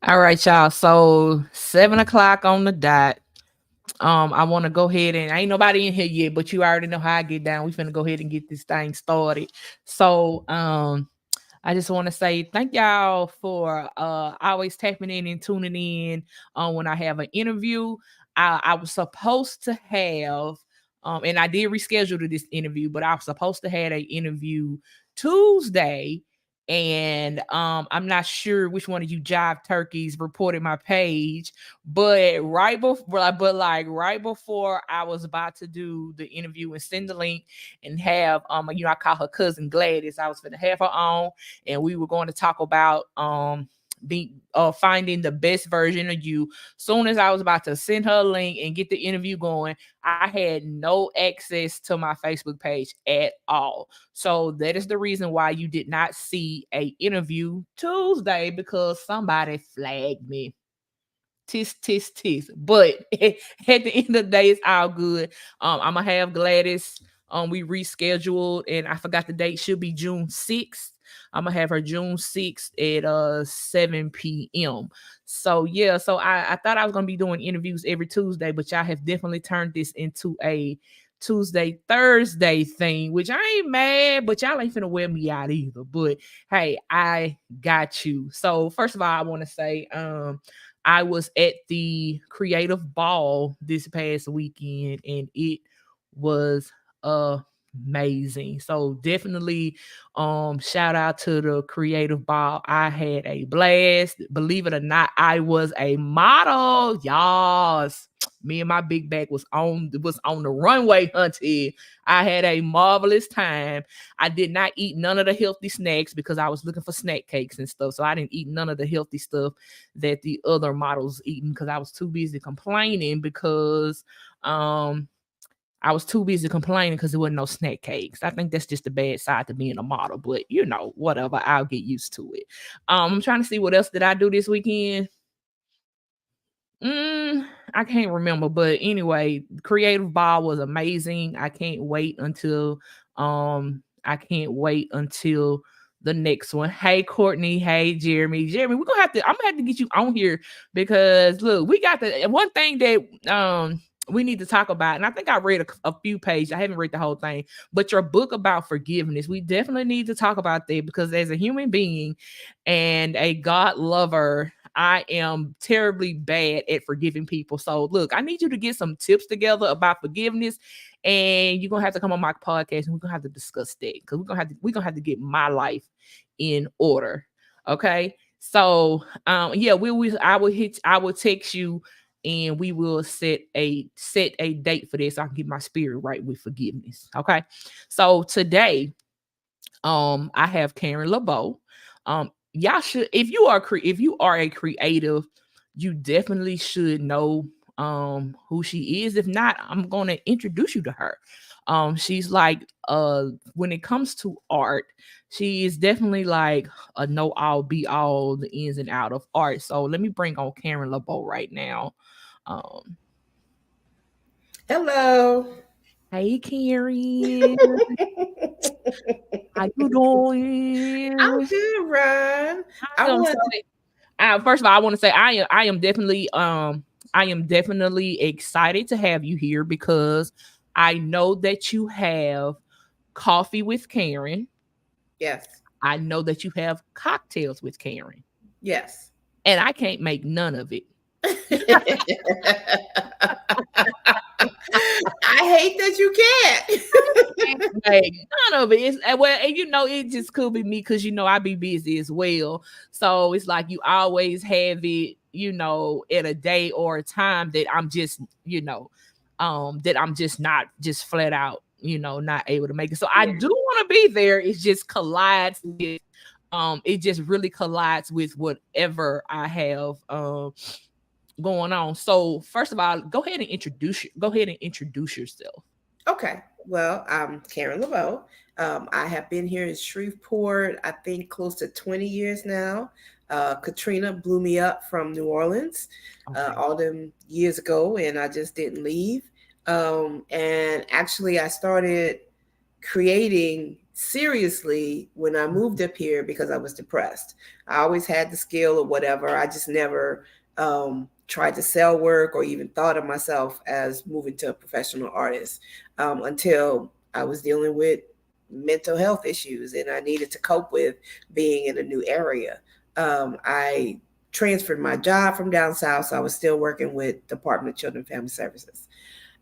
All right, y'all. So 7 o'clock on the dot. I want to go ahead and ain't nobody in here yet, but you already know how I get down. We finna go ahead and get this thing started. So I just want to say thank y'all for always tapping in and tuning in when I have an interview. I was supposed to have and I did reschedule to this interview, but I was supposed to have an interview Tuesday. And I'm not sure which one of you jive turkeys reported my page, but right before I was about to do the interview and send the link and have I call her cousin Gladys. I was gonna have her on, and we were going to talk about finding the best version of you. Soon as I was about to send her a link and get the interview going, I had no access to my Facebook page at all. So that is the reason why you did not see a interview Tuesday, because somebody flagged me. Tis tis tis. But at the end of the day, it's all good. I'm gonna have Gladys. We rescheduled, and I forgot the date. Should be June 6th. I'm gonna have her June 6th at 7 p.m. So yeah, so I thought I was gonna be doing interviews every Tuesday, but y'all have definitely turned this into a Tuesday, Thursday thing, which I ain't mad, but y'all ain't finna wear me out either. But hey, I got you. So first of all, I want to say, I was at the creative ball this past weekend, and it was amazing. So definitely shout out to the creative ball. I had a blast. Believe it or not, I was a model. Y'all. Me and my big bag was on the runway hunting. I had a marvelous time. I did not eat none of the healthy snacks because I was looking for snack cakes and stuff. So I didn't eat none of the healthy stuff that the other models eating, because I was too busy complaining because there wasn't no snack cakes. I think that's just the bad side to being a model, but whatever. I'll get used to it. I'm trying to see what else did I do this weekend. I can't remember, but anyway, Creative Ball was amazing. I can't wait until the next one. Hey Courtney, hey Jeremy. Jeremy, I'm gonna have to get you on here, because look, we got the one thing that we need to talk about, and I think I read a few pages. I haven't read the whole thing, but your book about forgiveness, we definitely need to talk about that, because as a human being and a God lover, I am terribly bad at forgiving people. So look, I need you to get some tips together about forgiveness, and you're gonna have to come on my podcast, and we're gonna have to discuss that, because we're gonna have to get my life in order. Okay. So yeah, I will text you, and we will set a date for this, so I can get my spirit right with forgiveness. Okay. So today, I have Karen LeBeau. Y'all should, if you are a creative, you definitely should know who she is. If not, I'm gonna introduce you to her. She's like, when it comes to art, she is definitely like a know all be all, the ins and out of art. So let me bring on Karen LeBeau right now. um Hello. hey Karen, how you I'm doing? good, Ron. I I am want so First of all, I want to say I am definitely excited to have you here, because I know that you have coffee with Karen. yes. I know that you have cocktails with Karen, Yes. and I can't make none of it. I hate that you can't. Can't make none of it. Well, and it just could be me, because I be busy as well. So it's like you always have it, at a day or a time that I'm just not just flat out, not able to make it. So I Yeah. do want to be there. It just really collides with whatever I have going on. So first of all, go ahead and introduce yourself. Okay. Well, I'm Karen LeBeau. I have been here in Shreveport, I think close to 20 years now. Katrina blew me up from New Orleans Okay. all them years ago, and I just didn't leave. And actually, I started creating seriously when I moved up here because I was depressed. I always had the skill or whatever. I just never tried to sell work or even thought of myself as moving to a professional artist until I was dealing with mental health issues and I needed to cope with being in a new area. I transferred my job from down south, so I was still working with Department of Children and Family Services.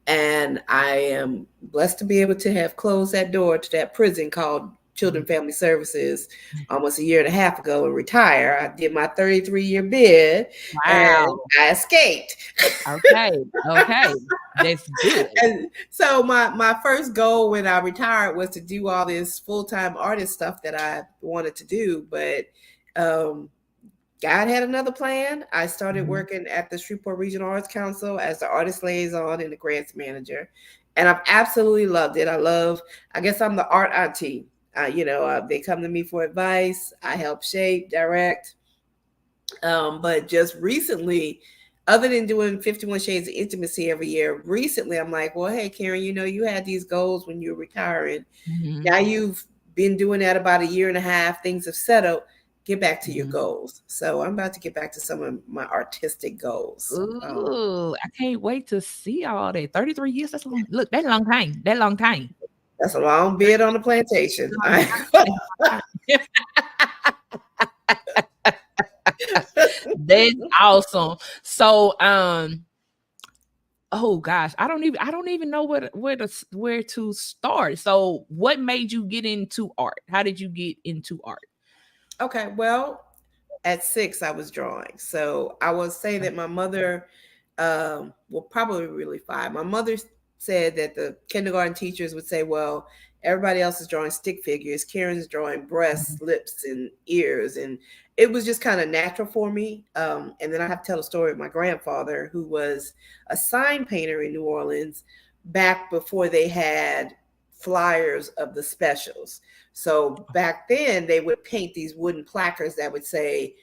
And I am blessed to be able to have closed that door to that prison called Children Family Services almost a year and a half ago and retire. I did my 33-year bid and Wow. I escaped. Okay. Okay. That's good. And so my first goal when I retired was to do all this full-time artist stuff that I wanted to do, but um, God had another plan. I started Mhm. working at the Shreveport Regional Arts Council as the artist liaison and the grants manager, and I've absolutely loved it. I guess I'm the art auntie. They come to me for advice. I help shape, direct. But just recently, other than doing 51 Shades of Intimacy every year, recently I'm like, well, hey, Karen, you had these goals when you were retiring. Mhm. Now you've been doing that about a year and a half. Things have settled. Get back to your Mhm. goals. So I'm about to get back to some of my artistic goals. Ooh, I can't wait to see all that. 33 years, that's long. Look, that's a long time. That long time. That's a long bid on the plantation. Long time. That's a long time. That's awesome. So, oh gosh, I don't even know where to start. So, what made you get into art? How did you get into art? Okay, well, at 6 I was drawing. So I will say Okay. that my mother, well, probably really 5. My mother said that the kindergarten teachers would say, "Well, everybody else is drawing stick figures. Karen's drawing Mhm. breasts, lips, and ears," and it was just kind of natural for me. And then I have to tell a story of my grandfather, who was a sign painter in New Orleans back before they had flyers of the specials. So back then, they would paint these wooden placards that would say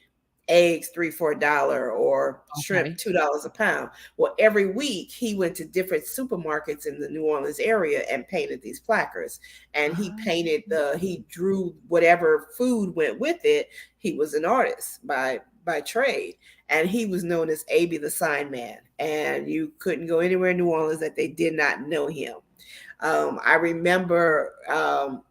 eggs 3 for $1 or shrimp Okay. $2 a pound. Well, every week he went to different supermarkets in the New Orleans area and painted these placards. And Ah, he drew whatever food went with it. He was an artist by trade. And he was known as AB the Sign Man. And you couldn't go anywhere in New Orleans that they did not know him. I remember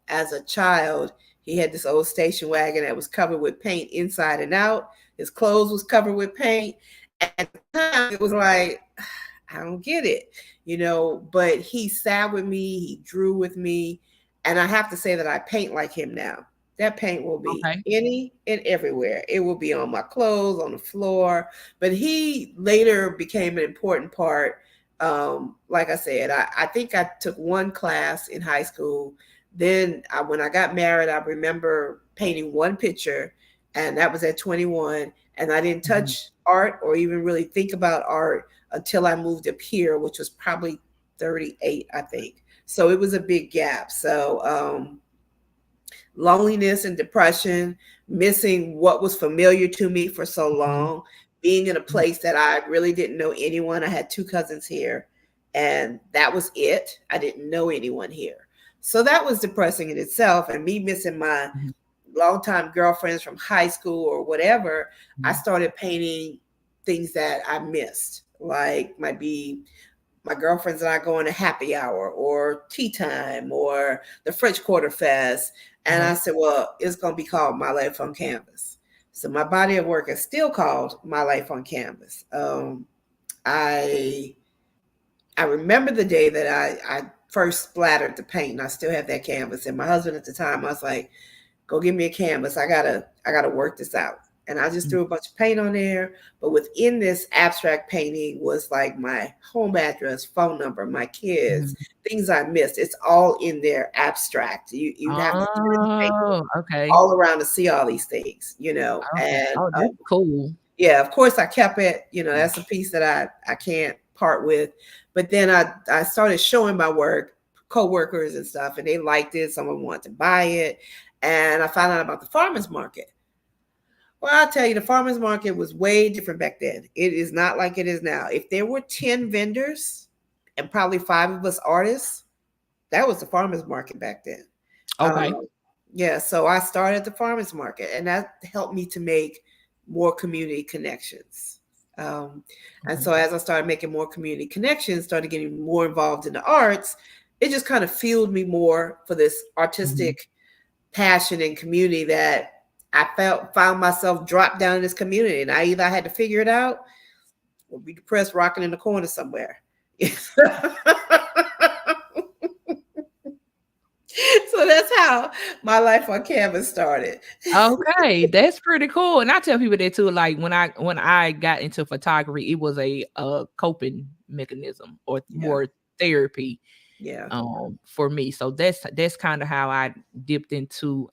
as a child, he had this old station wagon that was covered with paint inside and out. His clothes was covered with paint. And at the time, it was like, I don't get it. But he sat with me, he drew with me. And I have to say that I paint like him now. That paint will be okay. any and everywhere. It will be on my clothes, on the floor. But he later became an important part. Like I said, I think I took one class in high school. Then when I got married, I remember painting one picture, and that was at 21. And I didn't Mhm. touch art or even really think about art until I moved up here, which was probably 38, I think. So it was a big gap. So loneliness and depression, missing what was familiar to me for so Mhm. long, being in a Mhm. place that I really didn't know anyone. I had 2 cousins here, and that was it. I didn't know anyone here. So that was depressing in itself. And me missing my Mhm. longtime girlfriends from high school or whatever, I Mhm. started painting things that I missed, like might be my girlfriends and I going to happy hour or tea time or the French Quarter Fest. And Uh-huh. I said, well, it's going to be called My Life on Canvas. So my body of work is still called My Life on Canvas. I I remember the day that I first splattered the paint, and I still have that canvas. And my husband at the time, I was like, go give me a canvas. I gotta work this out. And I just Mhm. threw a bunch of paint on there. But within this abstract painting was like my home address, phone number, my kids, Mhm. things I missed. It's all in there abstract. You'd have to turn the paper Oh, okay. all around to see all these things. Okay. And Oh, that's cool. yeah, of course I kept it. That's a piece that I can't part with. But then I started showing my work, coworkers and stuff, and they liked it. Someone wanted to buy it, and I found out about the farmers market. Well, I'll tell you, the farmers market was way different back then. It is not like it is now. If there were 10 vendors and probably 5 of us artists, that was the farmers market back then. Okay. Um, yeah, so I started at the farmers market, and that helped me to make more community connections. Um, and Okay. so as I started making more community connections, started getting more involved in the arts, it just kind of fueled me more for this Mhm. artistic passion and community that I found myself dropped down in this community, and I either had to figure it out or be depressed, rocking in the corner somewhere. So that's how my life on canvas started. Okay, that's pretty cool. And I tell people that too. Like when I got into photography, it was a coping mechanism or Yeah, more therapy yeah. for me. So that's kind of how I dipped into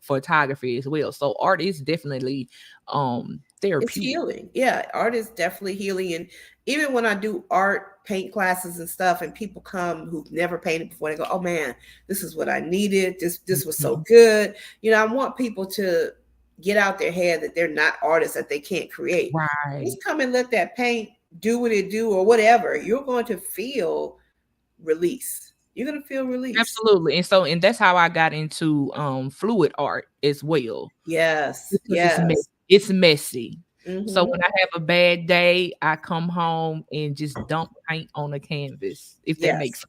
photography as well. So art is definitely It's therapeutic. healing. Yeah, art is definitely healing. And even when I do art paint classes and stuff, and people come who've never painted before, they go, "Oh man, this is what I needed. This was so Mhm. good." I want people to get out their head that they're not artists, that they can't create. Right. Just come and let that paint do what it do, or whatever. You're going to feel release. You're going to feel release. Absolutely. And that's how I got into fluid art as well. Yes, Because yes. it's messy. So Hmm. when I have a bad day, I come home and just dump paint on a canvas, if that Yes. makes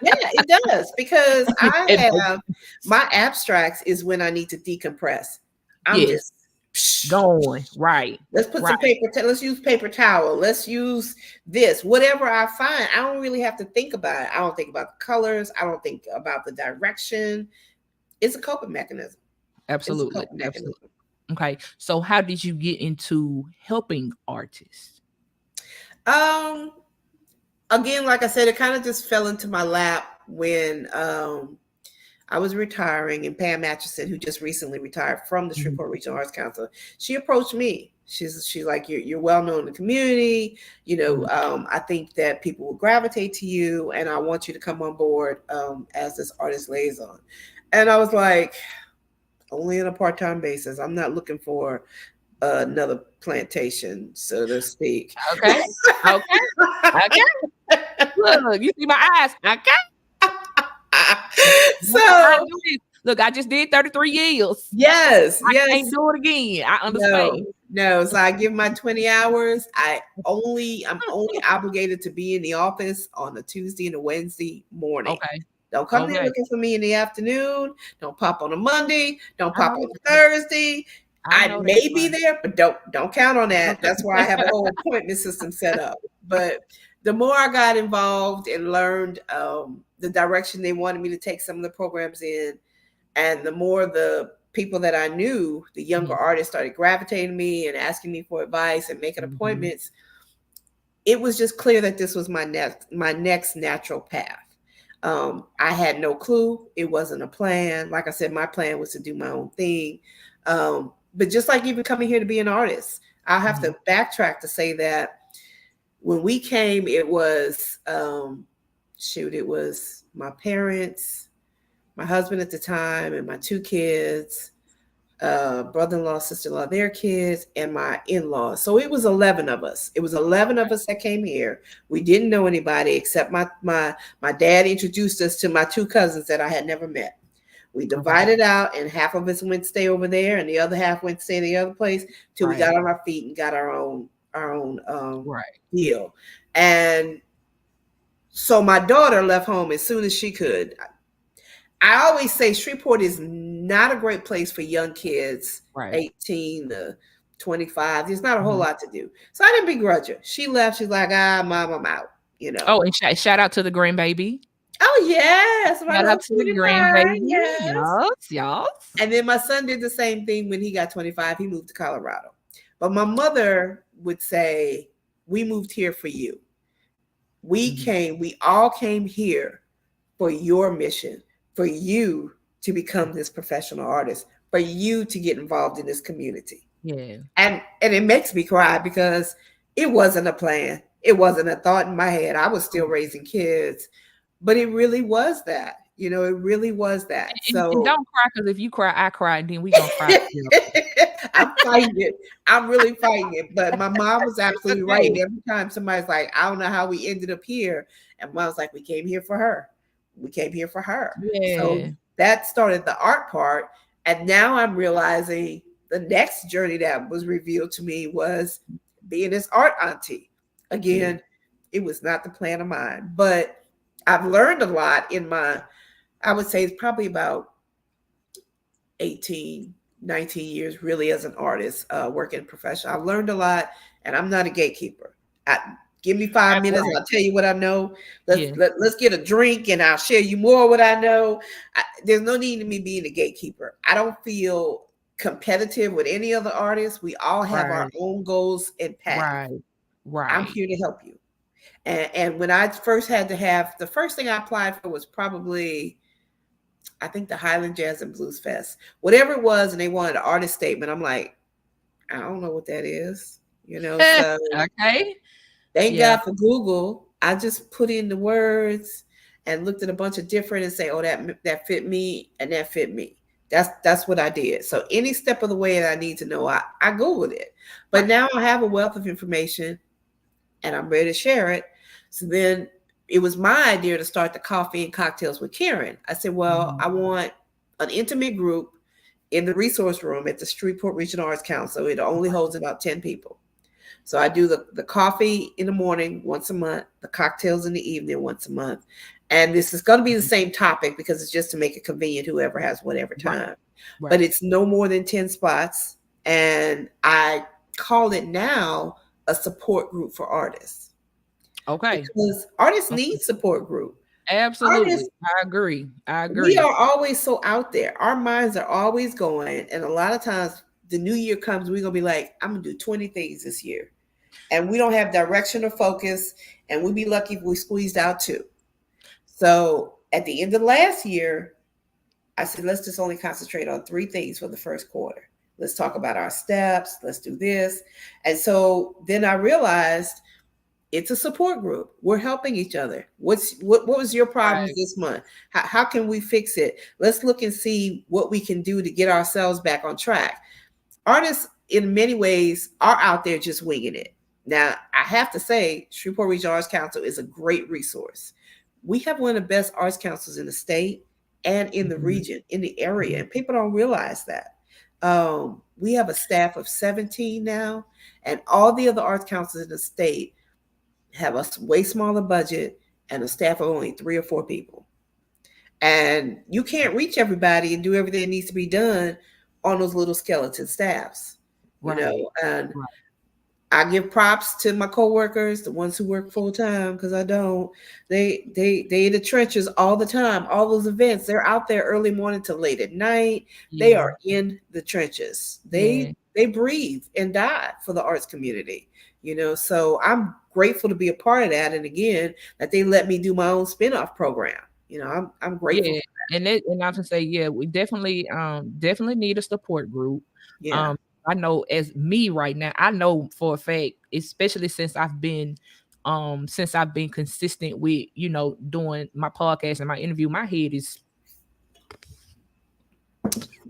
Yeah, it does, because if I that makes have my abstracts is when I need to decompress. I'm yes, just psh, going. Right. let's put Right. some paper. Let's use paper towel. Let's use this. Whatever I find, I don't really have to think about it. I don't think about the colors. I don't think about the direction. It's a coping mechanism. It's a Absolutely. coping Absolutely. mechanism. Okay. So how did you get into helping artists? Um, Again, like I said, it kind of just fell into my lap when I was retiring, and Pam Atchison, who just recently retired from the Mhm. Shreveport Regional Arts Council, she approached me. She's like, you're well known in the community. Mhm. I think that people will gravitate to you, and I want you to come on board as this artist liaison. And I was like, only on a part time basis. I'm not looking for another plantation, so to speak. Okay. Okay. Okay. Look, you see my eyes. Okay. I So do this. Look, I just did 33 years. yes, I can't yes. do it again. I No, understand. no. So I give my 20 hours. I'm only obligated to be in the office on a Tuesday and a Wednesday morning. Okay. Don't come there Okay. looking for me in the afternoon. Don't pop on a Monday. Don't I pop know on that's a right. Thursday. I I know that's may be right. there, but don't count on that. Okay. That's why I have a whole appointment system set up. But the more I got involved and learned the direction they wanted me to take some of the programs in, and the more the people that I knew, the younger Mhm. artists started gravitating me and asking me for advice and making Mhm. appointments, it was just clear that this was my next natural path. I had no clue. It wasn't a plan. Like I said, my plan was to do my own thing. But just like even coming here to be an artist, I'll have Mhm. to backtrack to say that when we came, it was it was my parents, my husband at the time, and my two kids, brother-in-law, sister-in-law, their kids, and my in-laws. So it was 11 of us. It was 11 of us that came here. We didn't know anybody except my dad introduced us to my two cousins that I had never met. We Okay. divided out, and half of us went to stay over there, and the other half went to stay in the other place till we Right. got on our feet and got our own Right. deal. And so my daughter left home as soon as she could. I always say Shreveport is not a great place for young kids, Right. 18 to 25. There's not a whole Mhm. lot to do. So I didn't begrudge her. She left. She's like, mom, I'm out. Oh, and shout out to the grandbaby. Oh, yes. My Shout little out to the cutie pie. grandbaby. Yes. Yes. Yes. And then my son did the same thing when he got 25. He moved to Colorado. But my mother would say, we moved here for you. Mhm. We all came here for your mission, for you to become this professional artist, for you to get involved in this community. Yeah. And it makes me cry because it wasn't a plan. It wasn't a thought in my head. I was still Um, raising kids, but it really was that. It really was that. and So don't cry because if you cry, I cry, and then we gonna cry together. I'm fighting it. I'm really fighting it. But my mom was It's absolutely right. And okay. every time somebody's like, I don't know how we ended up here. And mom's like, we came here for her. We came here for her. So Yeah. that started the art part. And now I'm realizing the next journey that was revealed to me was being this art auntie. Yeah. Again, it was not the plan of mine, but I've learned a lot in my, I would say it's probably about 18, 19 years really as an artist, working professional. I've learned a lot, and I'm not a gatekeeper. I, give me 5 minutes, Right. I'll tell you what I know. Yeah. Let's get a drink, and I'll share you more what I know. There's no need in me being a gatekeeper. I don't feel competitive with any other artists. We all have our Right. own goals and path. Right. I'm Right. here to help you. And when I first had to have, the first thing I applied for was probably, I think, the Highland Jazz and Blues Fest, whatever it was, and they wanted an artist statement. I'm like, I don't know what that is, you know. So Okay. thank Yeah. God for Google. I just put in the words and looked at a bunch of different and say, oh, that fit me and that fit me. That's what I did. So any step of the way that I need to know, I Googled it. But Right. now I have a wealth of information and I'm ready to share it. So then it was my idea to start the coffee and cocktails with Karen. I said, well, Mhm. I want an intimate group in the resource room at the Shreveport Regional Arts Council. It only holds about 10 people. So I do the coffee in the morning once a month, the cocktails in the evening once a month. And this is going to be the same topic because it's just to make it convenient, whoever has whatever Right. time. But Right. it's no more than 10 spots. And I call it now a support group for artists Okay. because artists Okay. need support group. Absolutely. Artists, I agree. I we agree. are always so out there. Our minds are always going. And a lot of times the new year comes, we're going to be like, I'm going to do 20 things this year. And we don't have direction or focus. And we'd be lucky if we squeezed out two. So at the end of last year, I said, let's just only concentrate on three things for the first quarter. Let's talk about our steps. Let's do this. And so then I realized it's a support group. We're helping each other. What was your problems Right. this month? How can we fix it? Let's look and see what we can do to get ourselves back on track. Artists in many ways are out there just winging it. Now, I have to say, Shreveport Regional Arts Council is a great resource. We have one of the best arts councils in the state and in the Mhm. region, in the area, Mhm. and people don't realize that. We have a staff of 17 now, and all the other arts councils in the state have a way smaller budget and a staff of only 3 or 4 people. And you can't reach everybody and do everything that needs to be done on those little skeleton staffs, you Right. know. And Right. I give props to my coworkers, the ones who work full time, because I don't. They in the trenches all the time. All those events, they're out there early morning to late at night. They Yeah. are in the trenches. Yeah. They breathe and die for the arts community. You know, so I'm grateful to be a part of that. And again, that they let me do my own spinoff program. You know, I'm grateful Yeah. for And I can say, yeah, we definitely need a support group. that. Yeah. Um, I know as me right now, I know for a fact, especially since I've been consistent with, doing my podcast and my interview, my head is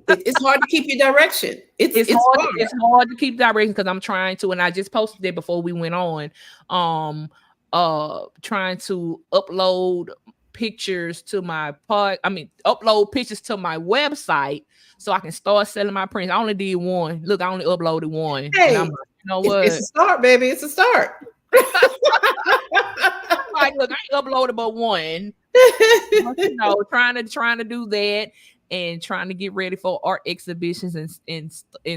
It's hard to keep your direction. it's It's hard hard. it's hard to keep direction because I'm trying to, and I just posted it before we went on. Trying to upload pictures to my website so I can start selling my prints. I only did one. Look, I only uploaded one, and I'm Hey, like, you know it's what? a start, baby. It's a start. I'm like, look, I ain't uploaded but one. But, trying to do that and trying to get ready for art exhibitions and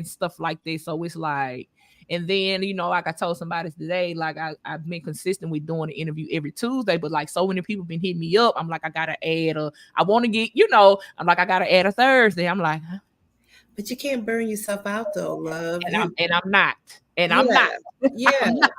stuff like this. So it's like, and then like I told somebody today, like I've been consistent with doing an interview every Tuesday, but like so many people been hitting me up. I'm like, I gotta add I want to get, I'm like, I gotta add a Thursday. I'm like, huh? But you can't burn yourself out though, love. And I'm not. And I'm Yeah, not. yeah, I'm not.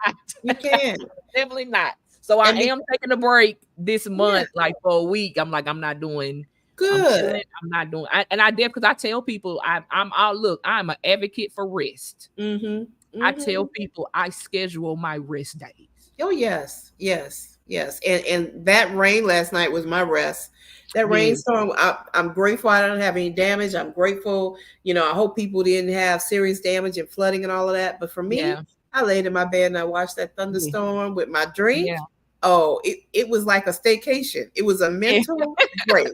you can. Definitely not. So I And am taking a break this yeah, month, like for a week. I'm like, I'm not doing. I'm good. chilling. I'm not doing. And I did because I tell people I look. I'm an advocate for rest. Mm-hmm. I tell Mm-hmm. people I schedule my rest days. Oh yes, yes, yes. And that rain last night was my rest. That Yeah, rainstorm, I'm grateful I don't have any damage. I'm grateful, I hope people didn't have serious damage and flooding and all of that. But for me, yeah, I laid in my bed and I watched that yeah, thunderstorm with my drink. yeah, Oh, it was like a staycation. It was a yeah. mental break.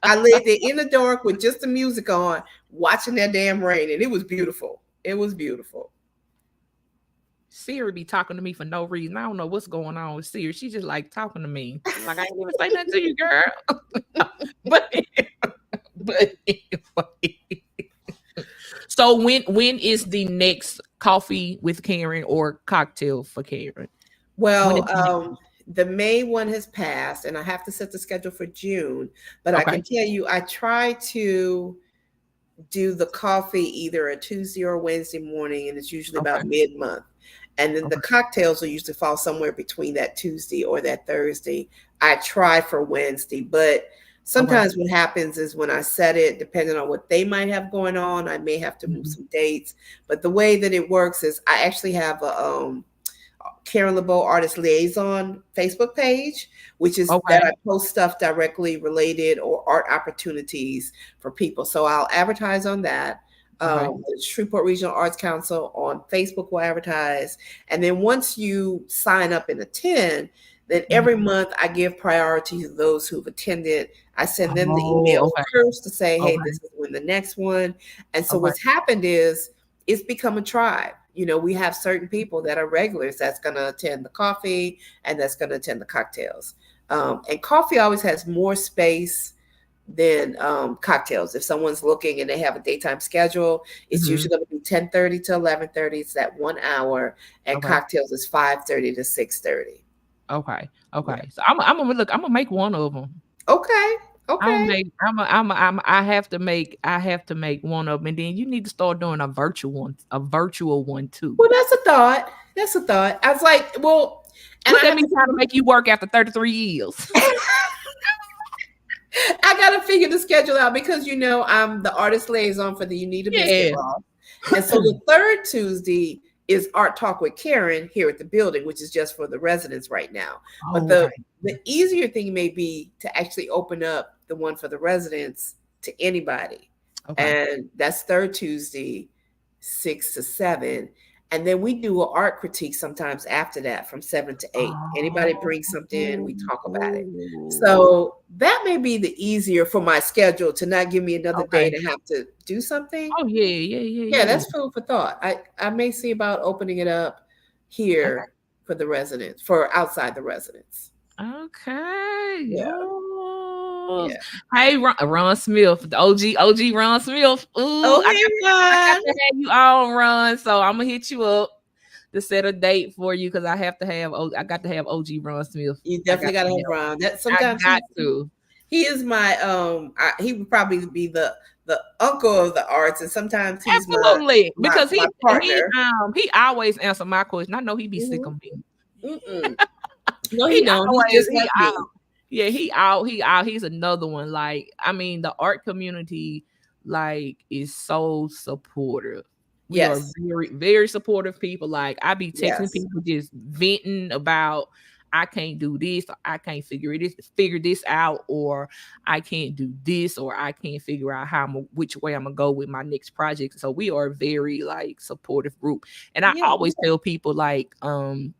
I laid there in the dark with just the music on, watching that damn rain, and it was beautiful. It was beautiful. Siri be talking to me for no reason. I don't know what's going on with Siri. She just like talking to me. Like I ain't even say nothing to you, girl. but but anyway. So when is the next coffee with Karen or cocktail for Karen? When is Well, the next the May one has passed, and I have to set the schedule for June. But I okay. can tell you, I try to do the coffee either a Tuesday or Wednesday morning, and it's usually Okay. about mid-month. And then the Okay. cocktails will usually fall somewhere between that Tuesday or that Thursday. I try for Wednesday, but Okay. sometimes what happens is when I set it, depending on what they might have going on, I may have to move Mhm. some dates. But the way that it works is I actually have a Karen LeBeau Artist Liaison Facebook page, which is that Okay. I post stuff directly related or art opportunities for people. So I'll advertise on that. Okay. The Shreveport Regional Arts Council on Facebook will advertise. And then once you sign up and attend, then every Mhm. month I give priority to those who've attended. I send them the Oh, email okay. first to say, hey, Okay. this is when the next one. And so Okay. what's happened is it's become a tribe. You know, we have certain people that are regulars that's going to attend the coffee and that's going to attend the cocktails. And coffee always has more space than cocktails. If someone's looking and they have a daytime schedule, it's Mhm. usually going to be 10:30 to 11:30. It's that 1 hour, and Okay. cocktails is 5:30 to 6:30. Okay. Yeah. Okay. So I'm gonna look. I'm gonna make one of them. Okay. I'm gonna Okay. make. I have to make. I have to make one of them, and then you need to start doing a virtual one. A virtual one too. Well, that's a thought. That's a thought. I was like, well, and I Look at have me trying to make you work after 33 years. to. I gotta figure the schedule out because I'm the artist liaison for the You Need a Biscuit Yeah. Law. And so the third Tuesday is Art Talk with Karen here at the building, which is just for the residents right now. But Oh, the okay. the easier thing may be to actually open up the one for the residents to anybody. Okay. And that's third Tuesday, 6 to 7. And then we do an art critique sometimes after that from 7 to 8. Anybody brings something, we talk about it. Oh. So that may be the easier for my schedule to not give me another day Okay. to have to do something. Oh yeah, yeah, yeah, Yeah, yeah. that's food for thought. I may see about opening it up Okay. here for the residents, for outside the residents. Okay. Yeah, Yes. yeah. Hey, Ron Smith, the OG Ron Smith. Ooh, Oh, hey, I got Ron. to have you on, Ron. So I'm gonna hit you up to set a date for you because I have to have. I got to have OG Ron Smith. You I definitely got got to to have have. Ron. That I sometimes got to. he is my he would probably be the uncle of the arts, and sometimes he's my Absolutely, my because my partner. he always answer my question. I know he be sick Hmm. of me. Mm-mm. No, he He don't. He's always just like me. yeah, he out. He's another one. Like, I mean, the art community, like, is so supportive. We are Yes, very, very supportive people. Like, I be texting yes, people just venting about I can't do this, or I can't figure this out, or I can't do this, or I can't figure out which way I'm gonna go with my next project. So we are a very like supportive group. And I yeah. always tell people like when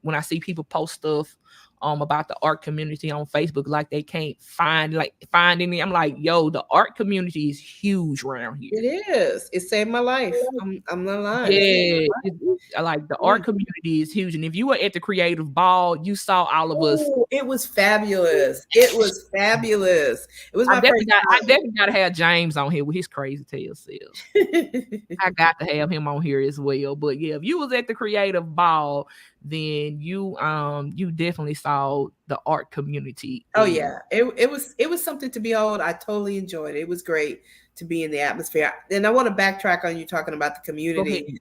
I see people post stuff about the art community on Facebook, like they can't find any. I'm like, yo, the art community is huge around It here. is. It saved my life. I'm not lying. It saved Yeah, my life. like the Yeah. art community is huge. And if you were at the creative ball, you saw all of us. Oh, it was fabulous. It was fabulous. It was my first I definitely gotta have James on here with his crazy tail self. time. I got to have him on here as well. But yeah, if you was at the creative ball, then you definitely saw the art community. Oh And yeah, it was something to behold. I totally enjoyed it. It was great to be in the atmosphere. And I want to backtrack on you talking about the go ahead. community.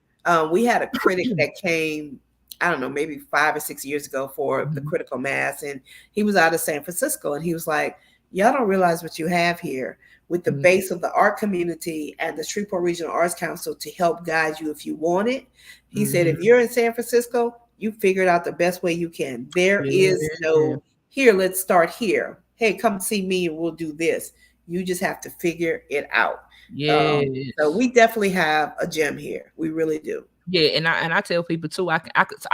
We had a critic that came, I don't know, maybe 5 or 6 years ago for the Mhm, critical mass, and he was out of San Francisco, and he was like, "Y'all don't realize what you have here with the mhm, base of the art community and the Shreveport Regional Arts Council to help guide you if you want it." He said, mhm. "If you're in San Francisco, you figured out the best way you can. There is Yeah, no here, let's start here. Hey, come see me and we'll do this. You just have to figure it out." So yes. we definitely have a gem here. We really do. Yeah, and I tell people too, I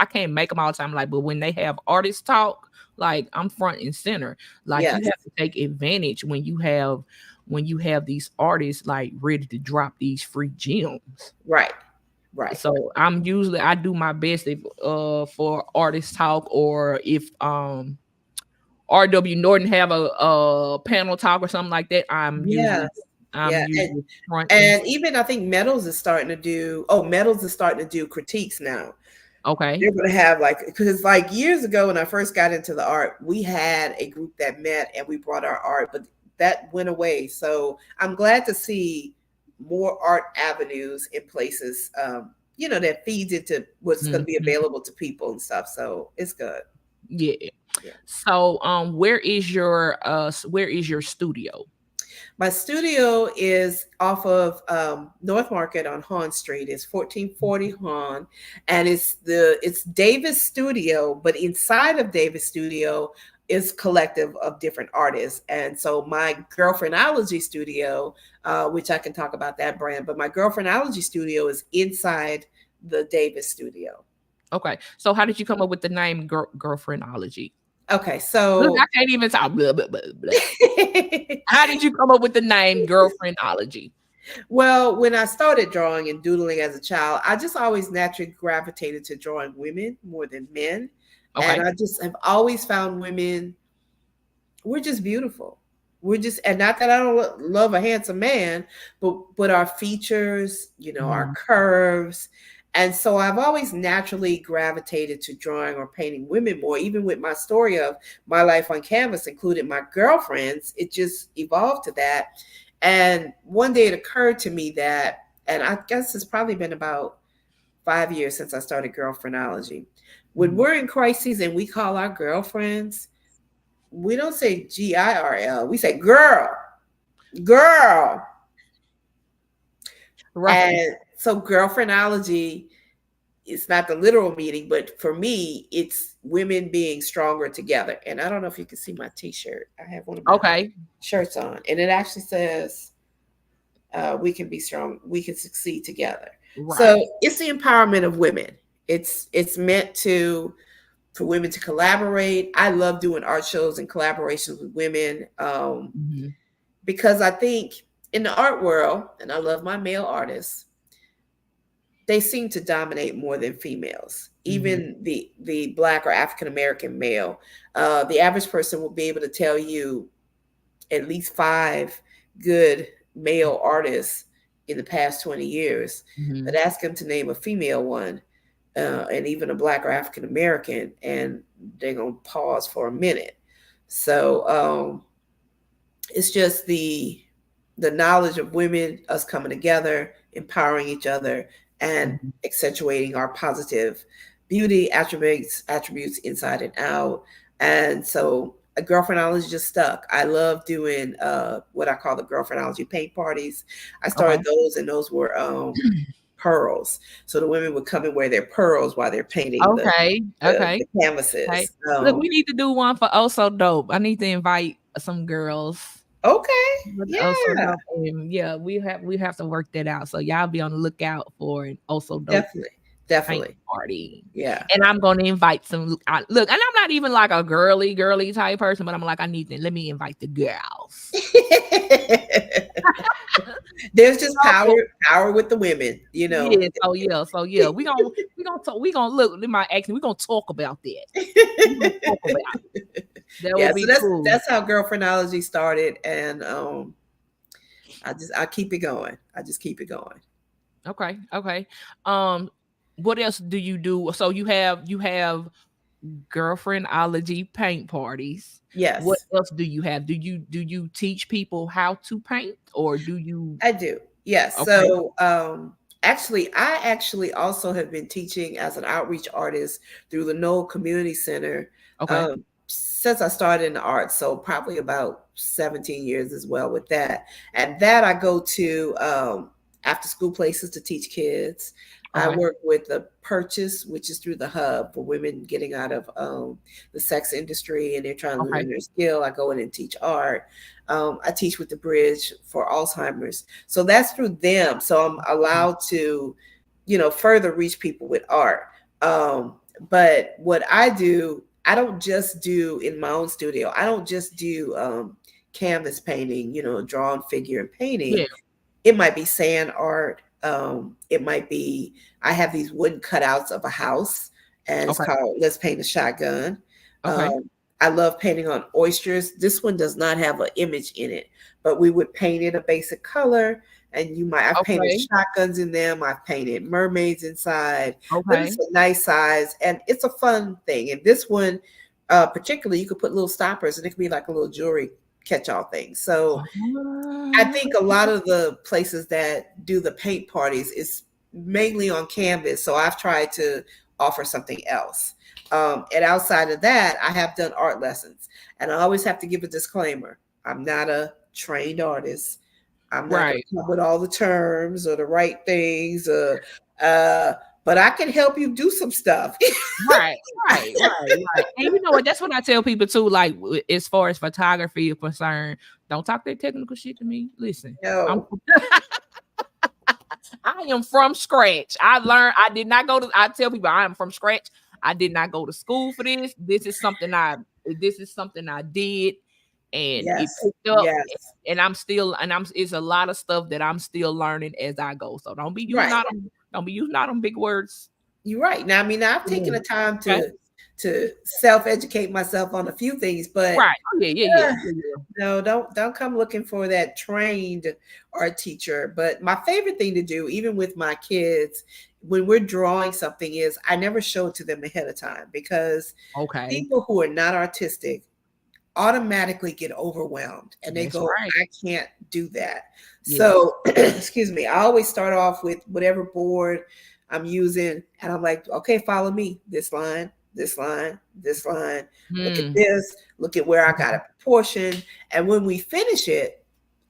can't make them all the time. Like, but when they have artist talk like I'm front and center. Like you Yes. have to take advantage when you have these artists like ready to drop these free gems. Right. Right. So I do my best if for artist talk, or if RW Norton have a panel talk or something like that, Yes. I'm Yeah. usually front and And even I think Metals is starting to do, oh, Metals is starting to do critiques now. okay. They're going to have like, because like years ago when I first got into the art, we had a group that met and we brought our art, but that went away. So I'm glad to see more art avenues in places, that feeds into what's going to be Mhm. available to people and stuff. So it's good. Yeah. Yeah. So where is your studio? My studio is off of North Market on Hahn Street. It's 1440 Hahn, and it's Davis Studio. But inside of Davis Studio is collective of different artists. And so my Girlfriendology Studio, which I can talk about that brand, but my Girlfriendology Studio is inside the Davis Studio. Okay. So how did you come up with the name Girlfriendology? Okay, Look, I so can't even talk. Blah, blah, blah, blah. How did you come up with the name Girlfriendology? well, when I started drawing and doodling as a child, I just always naturally gravitated to drawing women more than men. And Okay. I just have always found women, we're just beautiful. We're just, and not that I don't love a handsome man, but our features, our Mhm. curves. And so I've always naturally gravitated to drawing or painting women more, even with my story of my life on canvas, including my girlfriends. It just evolved to that. And one day it occurred to me that, and I guess it's probably been about 5 years since I started Girlfriendology. When Mhm. we're in crises and we call our girlfriends, we don't say GIRL, we say girl, girl. Right. And so Girlfriendology, it's not the literal meaning, but for me, it's women being stronger together. And I don't know if you can see my t-shirt. I have one of my Okay. shirts on, and it actually says, we can be strong, we can succeed together. Right. So it's the empowerment of women. It's meant to for women to collaborate. I love doing art shows and collaborations with women, Mhm. because I think in the art world, and I love my male artists, they seem to dominate more than females. Mhm. Even the Black or African American male, the average person will be able to tell you at least five good male artists in the past 20 years. But Mhm. ask them to name a female one, and even a Black or African American, and they're gonna pause for a minute. So it's just the knowledge of women, us coming together, empowering each other, and Mhm. accentuating our positive beauty attributes inside and out. And so a Girlfriendology just stuck. I love doing what I call the Girlfriendology paint parties. I started Okay. those, and those were pearls. So the women would come and wear their pearls while they're painting Okay. the Okay. Okay. canvases. Look, we need to do one for Oh So Dope. I need to invite some girls. Okay, But Oh So yeah, Dope. And yeah, we have to work that out. So y'all be on the lookout for an Oh So Dope definitely, paint definitely, party. yeah. And I'm gonna invite some look, and I'm not even like a girly type person, but I'm like, I need to let me invite the girls. There's You just know? power with the women, you know. Yeah, so yeah, we gonna look in my accent, we gonna talk about that. We gonna talk about it. That Yeah, would so be cool. that's how Girlfriendology started, and I keep it going. I just keep it going. Okay, okay. Um, what else do you do? So you have girlfriendology paint parties. What Yes. else do you have? Do you teach people how to paint, or do you? I do. Yes. Okay, So, actually, I actually also have been teaching as an outreach artist through the Knoll Community Center, okay, since I started in the arts. So probably about 17 years as well with that. And that I go to after school places to teach kids. I okay, work with the Purchase, which is through the hub for women getting out of the sex industry and they're trying to okay. learn their skill. I go in and teach art. I teach with the Bridge for Alzheimer's. So that's through them. So I'm Mhm. allowed to, further reach people with art. Um, but what I do, I don't just do in my own studio. I don't just do canvas painting, drawn figure and painting. Yeah. It might be sand art. It might be, I have these wooden cutouts of a house, and it's Okay. called Let's Paint a Shotgun. Okay. I love painting on oysters. This one does not have an image in it, but we would paint it a basic color. And I've painted Okay. shotguns in them. I've painted mermaids inside, but it's Okay. a nice size and it's a fun thing. And this one, particularly, you could put little stoppers and it could be like a little jewelry catch-all thing. So I think a lot of the places that do the paint parties is mainly on canvas. So I've tried to offer something else. And outside of that, I have done art lessons. And I always have to give a disclaimer. I'm not a trained artist. I'm not going Right. to come with all the terms or the right things. But I can help you do some stuff. Right, right. And you know what? That's what I tell people too. Like as far as photography is concerned, don't talk that technical shit to me. Listen, I'm No. I am from scratch. I learned. I did not go to. I tell people I am from scratch. I did not go to school for this. This is something I. This is something I did, and it Yes. picked up. Yes. And I'm still. And I'm. It's a lot of stuff that I'm still learning as I go. So don't be using Right. out them. Don't be using out them big words. You're right. Now, I mean, I've taken Mm. the time Okay. to self-educate myself on a few things, but Right. Oh yeah. no, don't come looking for that trained art teacher. But my favorite thing to do, even with my kids, when we're drawing something, is I never show it to them ahead of time because Okay. people who are not artistic automatically get overwhelmed and they That's go, right. I can't do that. Yes. So, excuse me, I always start off with whatever board I'm using, and I'm like, okay, follow me. This line, this line, this line. Look at Mm. this. Look at where I got it proportioned. And when we finish it,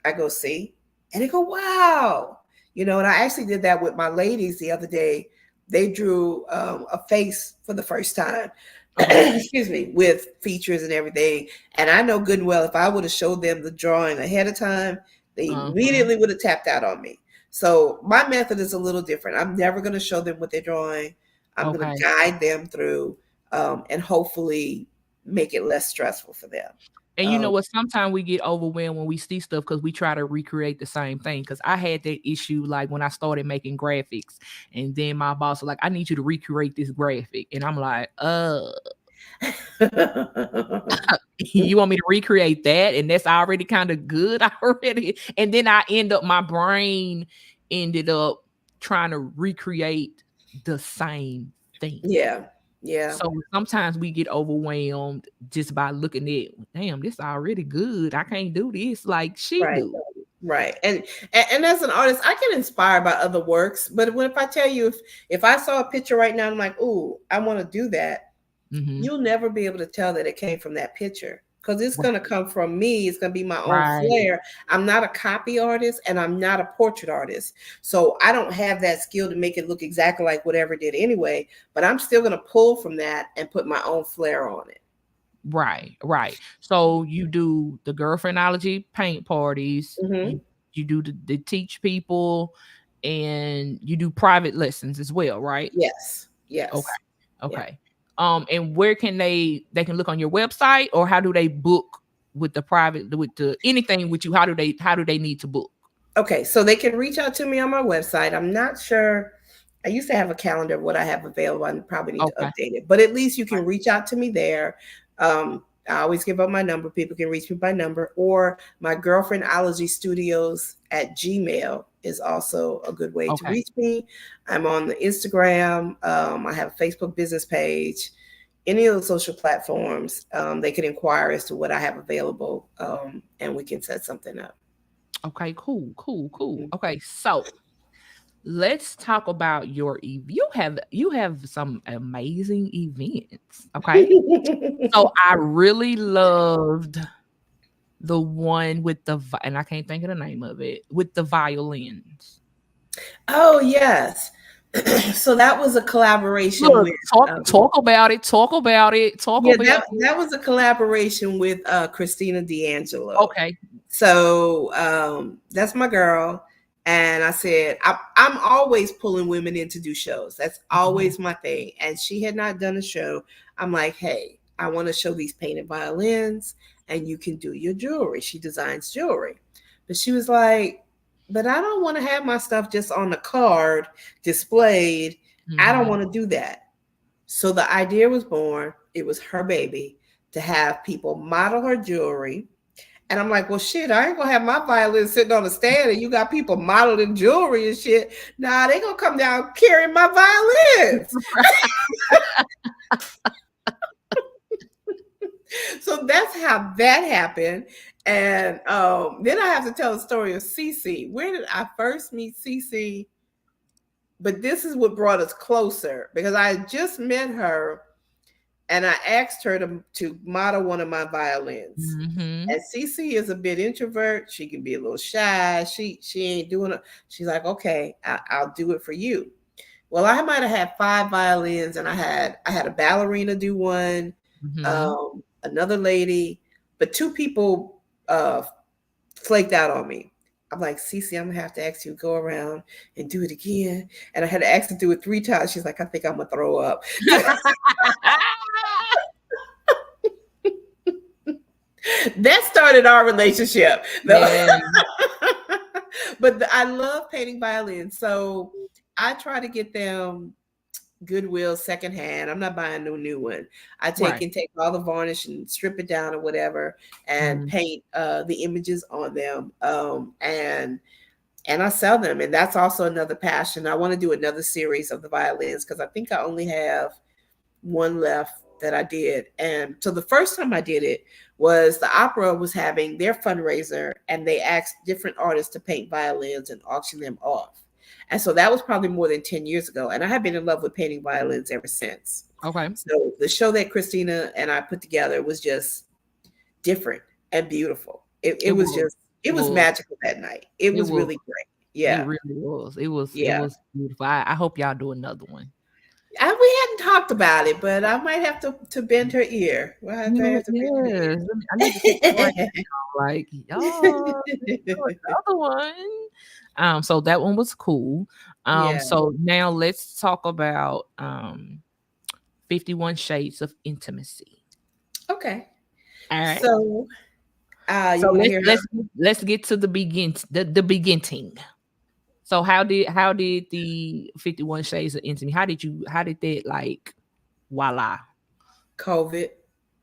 I go, see, and they go, wow. And I actually did that with my ladies the other day. They drew a face for the first time. Okay. Excuse me, with features and everything. And I know good and well if I would have showed them the drawing ahead of time, they Uh-huh. immediately would have tapped out on me. So my method is a little different. I'm never going to show them what they're drawing. I'm going Okay. to guide them through and hopefully make it less stressful for them. And you know Um, what? Sometimes we get overwhelmed when we see stuff because we try to recreate the same thing. Because I had that issue like when I started making graphics, and then my boss was like, "I need you to recreate this graphic," and I'm like, you want me to recreate that, and that's already kind of good already." And then I end up, my brain ended up trying to recreate the same thing. yeah, yeah, So sometimes we get overwhelmed just by looking at, damn, this already good. I can't do this like she right. do. Right. And as an artist, I get inspired by other works. But if I tell you, if I saw a picture right now, I'm like, ooh, I want to do that. Mhm. You'll never be able to tell that it came from that picture because it's going to Right. come from me. It's going to be my own Right. flair. I'm not a copy artist and I'm not a portrait artist. So I don't have that skill to make it look exactly like whatever did anyway, but I'm still going to pull from that and put my own flair on it. Right. So you do the girlfriendology paint parties, Hmm. you do the teach people, and you do private lessons as well, right? Yes. Okay. Yes. Yeah. Okay. And where can they can look on your website, or how do they book with the private, with the anything with you? How do they need to book? Okay, so they can reach out to me on my website. I'm not sure. I used to have a calendar of what I have available. I probably need to Okay. update it, but at least you can reach out to me there. I always give up my number. People can reach me by number, or my girlfriendology studios at Gmail is also a good way to Okay. reach me. I'm on the Instagram. I have a Facebook business page. Any of the social platforms, they can inquire as to what I have available, and we can set something up. Okay, cool. Okay, so let's talk about you have some amazing events. Okay. So I really loved the one with and I can't think of the name of it, with the violins. Oh, yes. So that was a collaboration Look, with, talk about it. Talk about it. Talk yeah, about it. that was a collaboration with Christina D'Angelo. Okay. So that's my girl. And I said, I'm always pulling women in to do shows. That's Mhm. always my thing. And she had not done a show. I'm like, hey, I want to show these painted violins and you can do your jewelry. She designs jewelry. But she was like, but I don't want to have my stuff just on the card displayed. I don't Mm-hmm. want to do that. So the idea was born. It was her baby to have people model her jewelry. And I'm like, well, shit, I ain't gonna have my violin sitting on a stand and you got people modeling jewelry and shit. Nah, they gonna come down carrying my violins. So that's how that happened. And then I have to tell the story of Cece. Where did I first meet Cece? But this is what brought us closer because I just met her and I asked her to model one of my violins. Mm-hmm. And Cece is a bit introvert. She can be a little shy. She ain't doing it. She's like, okay, I'll do it for you. Well, I might have had 5 violins, and I had a ballerina do one, Mm-hmm. another lady, but 2 people flaked out on me. I'm like, Cece, I'm gonna have to ask you to go around and do it again. And I had to ask her to do it 3 times. She's like, I think I'm gonna throw up. That started our relationship. Yeah. But I love painting violins. So I try to get them Goodwill secondhand. I'm not buying no new one. I Right. take all the varnish and strip it down or whatever and Mm-hmm. paint the images on them. And I sell them. And that's also another passion. I want to do another series of the violins because I think I only have one left that I did. And so the first time I did it was the opera was having their fundraiser and they asked different artists to paint violins and auction them off. And so that was probably more than 10 years ago. And I have been in love with painting violins ever since. Okay. So the show that Christina and I put together was just different and beautiful. It It was was. just, it It was was. magical that night. It It was was. really great. It Yeah. really was. It was. It Yeah. was beautiful. I hope y'all do another one. We hadn't talked about it, but I might have to bend her ear. We'll have to Yes. I need to pick the brain. bend Like, her y'all, let's do ear. another one. So that one was cool. Yeah. So now let's talk about 51 Shades of Intimacy. Okay. All right. So, So you want to hear her? let's get to the beginning. So how did the 51 Shades of Intimacy? How did that like voila? COVID,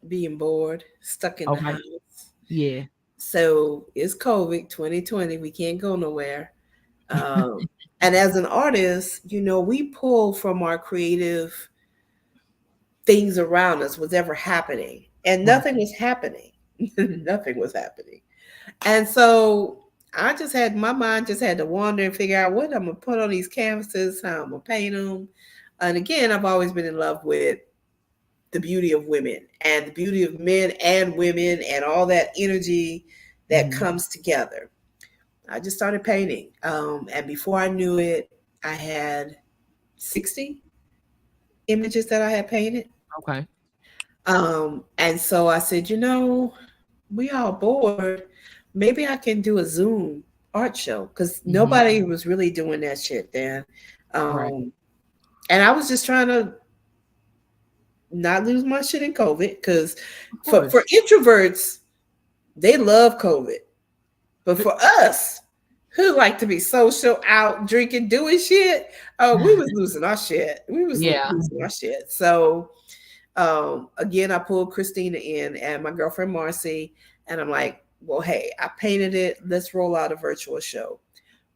being bored, stuck in the Okay. house. Yeah. So it's COVID 2020. We can't go nowhere. Um, and as an artist, we pull from our creative things around us, whatever happening, and Right. nothing was happening. Nothing was happening. And so my mind just had to wander and figure out what I'm gonna put on these canvases, how I'm gonna paint them. And again, I've always been in love with the beauty of women and the beauty of men and women and all that energy that Mhm. comes together. I just started painting. And before I knew it, I had 60 images that I had painted. Okay. And so I said, we all bored. Maybe I can do a Zoom art show because Mhm. nobody was really doing that shit then. Right. Um, and I was just trying to not lose my shit in COVID because Of for course. introverts, they love COVID. But for us who like to be social, out drinking, doing shit, oh, we was losing our shit. We was Yeah. losing our shit. So again, I pulled Christina in and my girlfriend Marcy, and I'm like, well, hey, I painted it. Let's roll out a virtual show.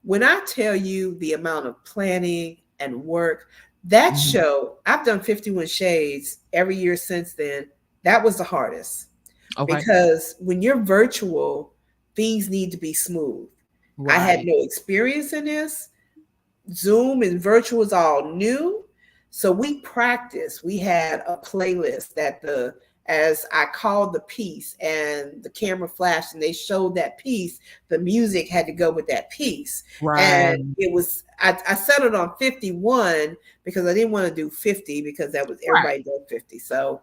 When I tell you the amount of planning and work, that Mhm. show, I've done 51 Shades every year since then. That was the hardest Okay. because when you're virtual, things need to be smooth. I had Right. no experience in this. Zoom and virtual is all new. So we practiced. We had a playlist that as I called the piece and the camera flashed and they showed that piece, the music had to go with that piece. And Right. I settled on 51 because I didn't want to do 50 because that was Right. everybody did 50. So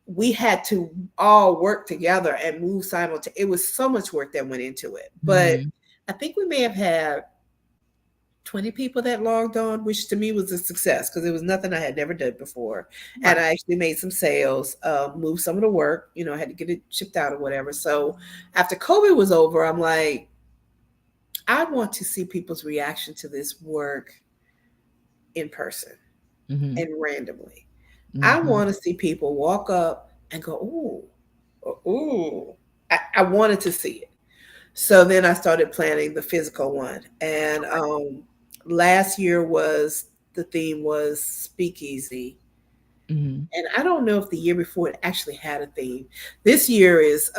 we had to all work together and move simultaneously. It was so much work that went into it. But Mhm. I think we may have had 20 people that logged on, which to me was a success because it was nothing I had never done before. And Right. I actually made some sales, moved some of the work, I had to get it shipped out or whatever. So after COVID was over, I'm like, I want to see people's reaction to this work in person Mm-hmm. and randomly. I Mm-hmm. want to see people walk up and go, ooh. I wanted to see it. So then I started planning the physical one. And last year was the theme was speakeasy. Mm-hmm. And I don't know if the year before it actually had a theme. This year is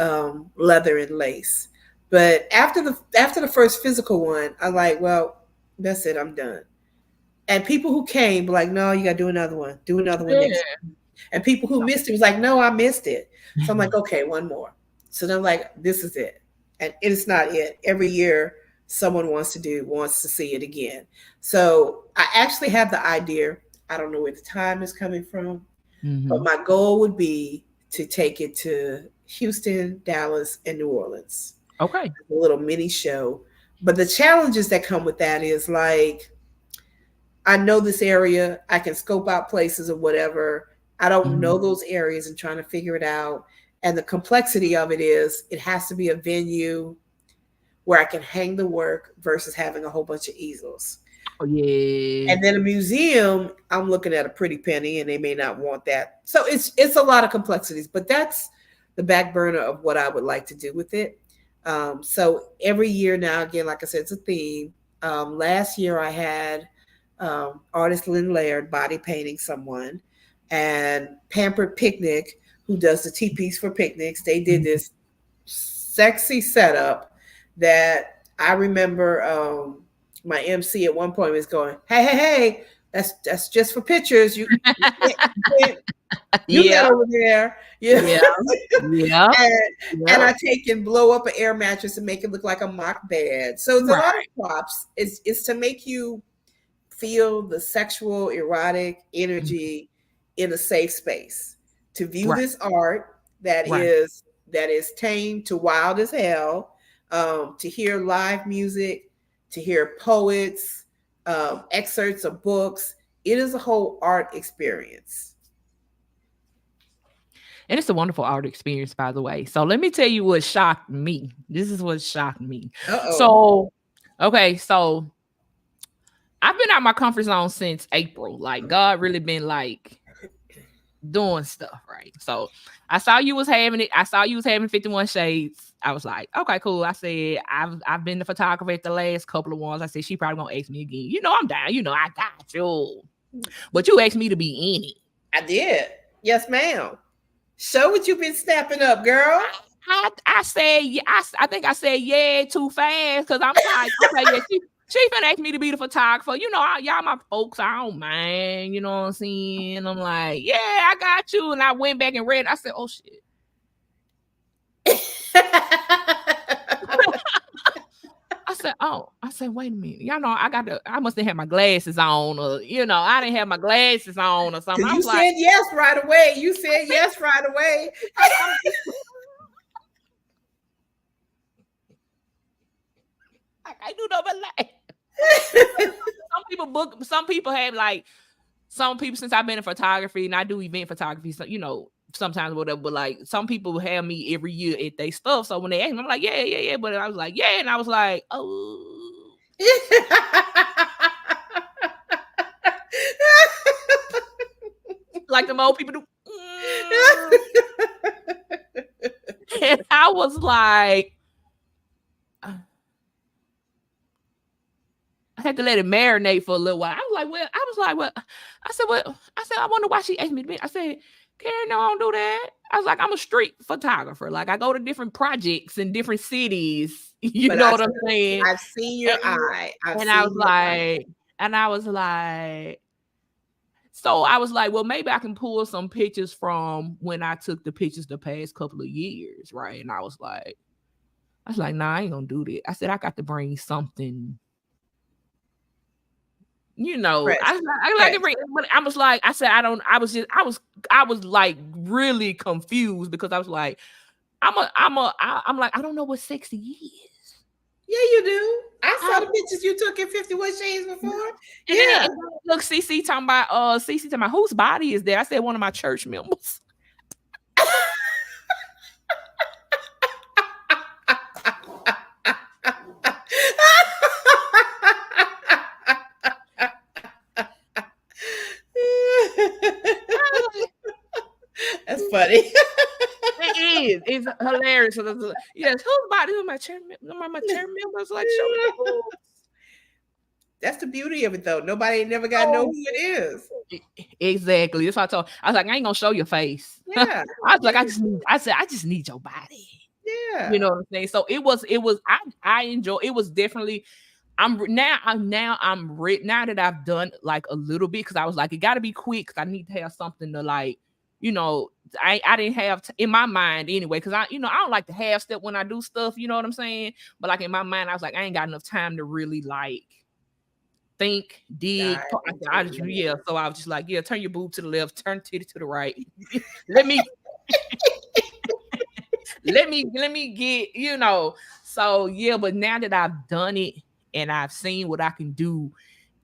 leather and lace. But after the first physical one, I'm like, well, that's it. I'm done. And people who came were like, no, you got to do another one. Do another one next. Yeah. And people who missed it was like, no, I missed it. So I'm like, okay, one more. So then I'm like, this is it. And it's not it. Every year someone wants to see it again. So I actually have the idea. I don't know where the time is coming from, but Mm-hmm. my goal would be to take it to Houston, Dallas, and New Orleans. Okay. A little mini show. But the challenges that come with that is like I know this area, I can scope out places or whatever. I don't Mm-hmm. know those areas and trying to figure it out. And the complexity of it is it has to be a venue where I can hang the work versus having a whole bunch of easels. Oh yeah. And then a museum, I'm looking at a pretty penny and they may not want that. So it's a lot of complexities, but that's the back burner of what I would like to do with it. So every year now, again, like I said, it's a theme. Last year I had artist Lynn Laird body painting someone, and Pampered Picnic, who does the teepees for picnics. They did Mm-hmm. this sexy setup that I remember. My MC at one point was going, "Hey, that's just for pictures. You can't do that Yeah. over there." Yeah. Yeah. Yeah. and, and Yeah. I take and blow up an air mattress and make it look like a mock bed. So it's a lot of Right. props. It's to make you feel the sexual, erotic Mhm. energy in a safe space. To view Right. this art that Right. is tame to wild as hell, to hear live music, to hear poets, excerpts of books. It is a whole art experience. And it's a wonderful art experience, by the way. So let me tell you what shocked me. This is what shocked me. Uh oh. So, okay, so I've been out my comfort zone since April. Like God really been like doing stuff, right? So I saw you was having it. I saw you was having 51 shades. I was like, okay, cool. I said, I've been the photographer at the last couple of ones. I said, she probably gonna ask me again. You know, I'm down. You know, I got you. But you asked me to be in it. I did. Yes, ma'am. Show what you've been snapping up, girl. I said yeah, I think I said yeah too fast because I'm like, okay, yeah, she finna ask me to be the photographer. You know, y'all my folks, I don't mind, you know what I'm saying? I'm like, yeah, I got you. And I went back and read. I said, oh shit. I said, wait a minute. Y'all know I must have had my glasses on, or I didn't have my glasses on or something. Because I you was like, said yes right away. You said yes right away. I'm like, I do know but like some people have like some people since I've been in photography and I do event photography, so sometimes whatever, but like some people have me every year at their stuff. So when they ask me, I'm like, yeah. But I was like, yeah, and I was like, oh, like the old people do. And I was like, I had to let it marinate for a little while. I said, I wonder why she asked me to be. I said, Karen, no, I don't do that. I was like, I'm a street photographer. Like I go to different projects in different cities. You But know what I'm saying? I've seen your And, eye. I've and seen your eye. I was like, so I was like, well, maybe I can pull some pictures from when I took the pictures the past couple of years, right? And I was like, nah, I ain't gonna do that. I said, I got to bring something. Fresh. I like Fresh. to bring, but I was like, I said, I don't, I was like really confused because I was like, I'm like, I don't know what sexy is. Yeah, you do. I I, saw the pictures pictures you took in 51 Shades before? And then Yeah. look, CC talking about whose body is that? I said one of my church members. That's funny. It is. It's hilarious. So yes, whose body is my chair? My chair members like show me the boobs. That's the beauty of it, though. Nobody never got to know Oh, who it is. exactly. That's what I told. I was like, I ain't gonna show your face. I Yeah. was like, I said, I just need your body. Yeah. You know what I'm saying? So I enjoy. It was definitely. Now that I've done like a little bit because I was like, it got to be quick because I need to have something to like, you know, I didn't have in my mind anyway because I don't like to half step when I do stuff. You know what I'm saying? But like in my mind, I was like, I ain't got enough time to really like think, dig. Dive into I it. just yeah. So I was just like, yeah, turn your boob to the left, turn titty to the right. let me let me get So yeah, but now that I've done it and I've seen what I can do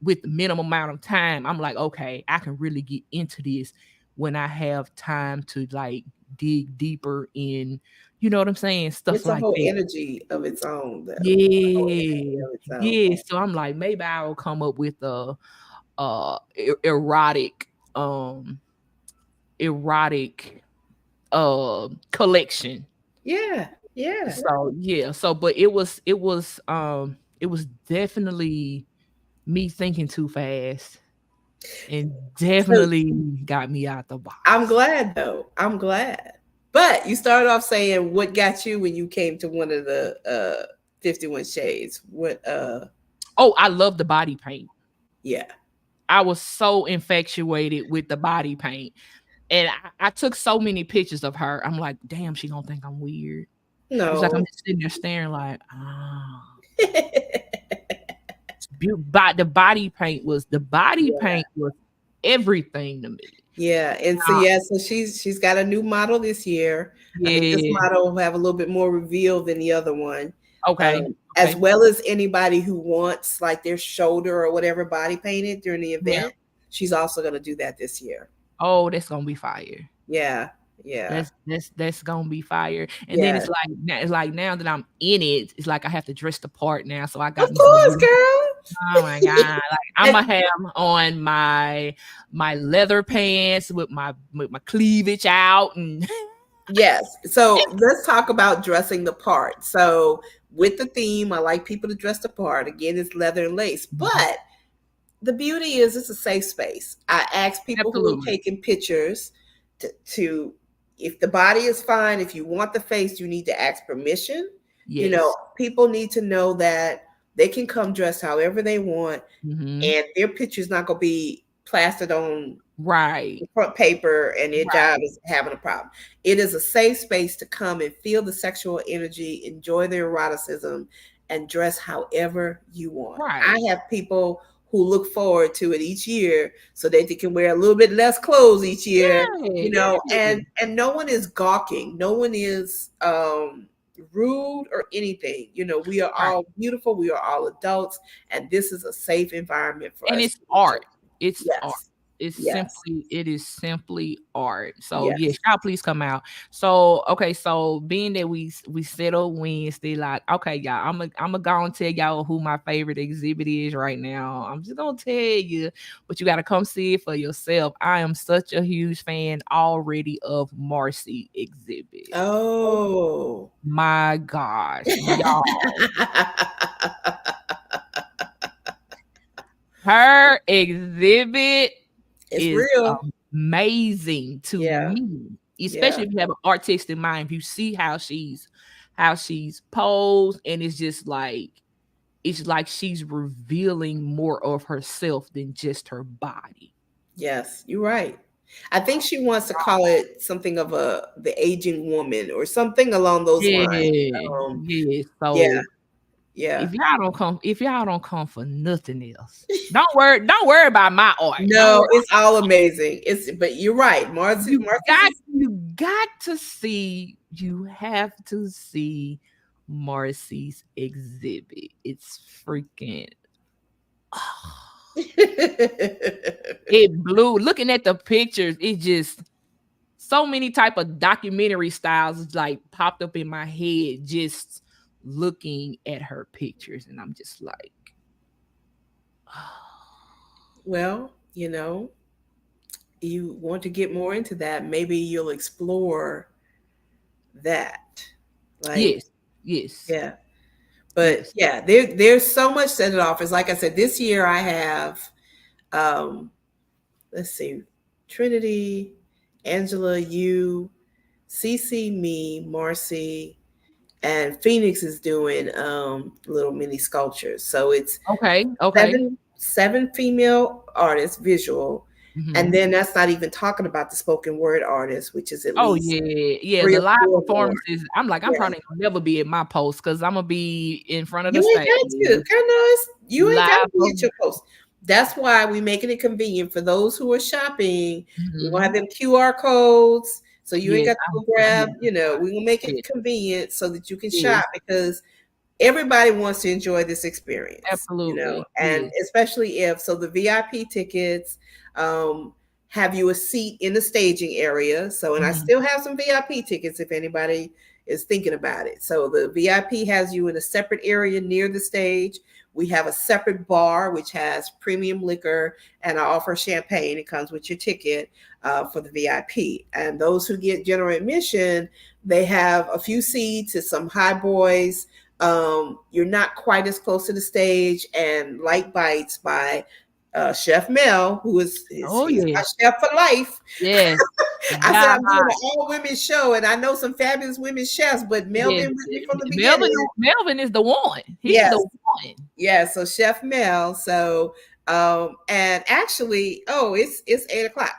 with the minimum amount of time, I'm like, okay, I can really get into this when I have time to like dig deeper in, you know what I'm saying? Stuff It's a like whole that. energy of its own, though. A whole energy Yeah. of its own. Yeah. So I'm like, maybe I'll come up with a erotic erotic collection. Yeah. Yeah. So yeah, but it was definitely me thinking too fast and So definitely got me out the I'm box. glad, though. I'm glad. But you started off saying what got you when you came to one of the 51 Shades. What Oh, I love the body paint. yeah. I was so infatuated with the body paint. And I took so many pictures of her. I'm like, damn, she gonna think I'm weird. It's like I'm No. just sitting there staring like, but the body paint was everything to me. Yeah, and so Uh, yeah, so she's got a new model this year. I think this yeah. model will have a little bit more reveal than the other one, Okay. as Okay. well as anybody who wants like their shoulder or whatever body painted during the Yeah. event. She's also going to do that this year. Oh, that's gonna be fire. Yeah, yeah, That's gonna be fire. And then yeah. it's like now that I'm in it, it's like I have to dress the part now. So I got Of me some course, little. Oh girl. my god! Like I'm And gonna have on my leather pants with my cleavage out and yes. So let's talk about dressing the part. So with the theme, I like people to dress the part. Again, it's leather and lace, but the beauty is it's a safe space. I ask people who are absolutely taking pictures to if the body is fine, if you want the face, you need to ask permission. yes. People need to know that they can come dressed however they want, Hmm. and their picture's not going to be plastered on Right. the front paper and their job Right. is having a problem. It is a safe space to come and feel the sexual energy, enjoy the eroticism, and dress however you want. I Right. have people who look forward to it each year so that they can wear a little bit less clothes each year, Yeah. Yeah. and no one is gawking. No one is rude or anything. We are Right. all beautiful. We are all adults, and this is a safe environment for And us it's to enjoy. art. It's art. Yes. Yes. It is simply art. So yes, Yes. y'all please come out. So okay, so being that we settled Wednesday, like okay, y'all, I'm gonna go and tell y'all who my favorite exhibit is right now. I'm just gonna tell you, but you gotta come see it for yourself. I am such a huge fan already of Marcy exhibit. Oh. My gosh, y'all. Her exhibit It's is real. amazing to Yeah. me, Yeah. especially if you have an artistic mind. If you see how she's posed, and it's like she's revealing more of herself than just her body. Yes, you're right. I think she wants to call it something of the aging woman or something along those lines. Yeah, Um, yeah. yeah, So yeah. if y'all don't come for nothing else, don't worry about my art. Don't No, worry. it's all amazing. But you're right. Marcy's is You have to see Marcy's exhibit. it's freaking it blew. Looking at the pictures, it just so many type of documentary styles like popped up in my head just looking at her pictures, and I'm just like, Well, you want to get more into that, maybe you'll explore that. Like, yes, yes, yeah. But yes. yeah, there's so much that it offers. Like I said, this year I have um let's see, Trinity, Angela, you, Cece, me, Marcy, and Phoenix is doing little mini sculptures. So it's Okay, okay. seven female artists visual, and Hmm. then that's not even talking about the spoken word artists, which is at Oh least yeah, yeah. three The or live four more. performances. I'm like, I'm Yeah. probably gonna never be at my post because I'm gonna be in front of You the ain't stage. got to. Kind of, you ain't got to Live. be at your post. That's why we making it convenient for those who are shopping. We're gonna have Mhm. them QR codes, so you ain't Yes, got to go grab. yeah, We're gonna make it yes, convenient so that you can yes, shop, because everybody wants to enjoy this experience, absolutely, and yes. especially if so the VIP tickets um have you a seat in the staging area. So, and I Mhm. still have some VIP tickets if anybody is thinking about it. So the VIP has you in a separate area near the stage. We have a separate bar which has premium liquor, and I offer champagne. It comes with your ticket for the VIP. And those who get general admission, they have a few seats. It's some high boys. You're not quite as close to the stage, and Light Bites by Chef Mel, who Oh he's my yes, chef for life. yes. I said Yeah, I'm doing an all women show, and I know some fabulous women chefs, but Mel yes. been with me from the Melvin, beginning. Melvin is the one. He's the Yes, one. yeah. So Chef Mel. So and actually, oh, it's 8 o'clock.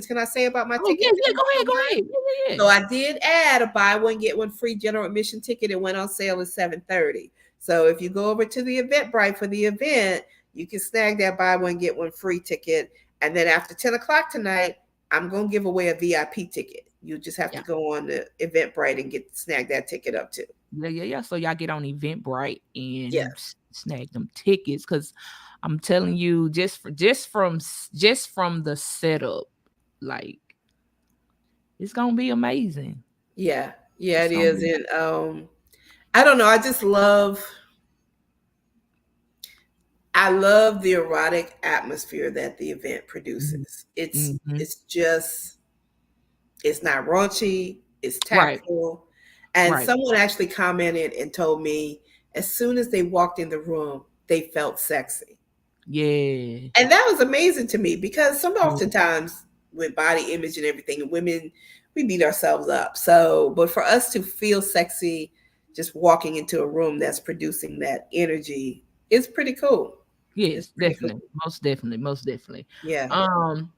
Can I say about my Oh ticket yeah, now? yeah. Go If you ahead, don't go mind? ahead. Yeah, yeah, So yeah. I did add a buy one get one free general admission ticket. It went on sale at 7:30. So if you go over to the Eventbrite for the event, you can snag that buy one get one free ticket. And then after 10 o'clock tonight, I'm gonna give away a VIP ticket. You just have to Yeah. go on the Eventbrite and get snag that ticket up too. Yeah, yeah, yeah. So y'all get on Eventbrite and Yes. snag them tickets because I'm telling you, just from the setup, like it's gonna be amazing. Yeah. Yeah, It's it gonna is. be And I don't know. I love the erotic atmosphere that the event mhm, produces. It's mhm. it's just it's not raunchy, it's Right, tactful. And right. someone actually commented and told me as soon as they walked in the room, they felt sexy. Yeah. And that was amazing to me, because some Yeah. oftentimes with body image and everything, women, we beat ourselves up. So, but for us to feel sexy just walking into a room that's producing that energy is pretty cool. It's Yes, pretty cool. definitely. Most definitely, most definitely. Yeah. Um,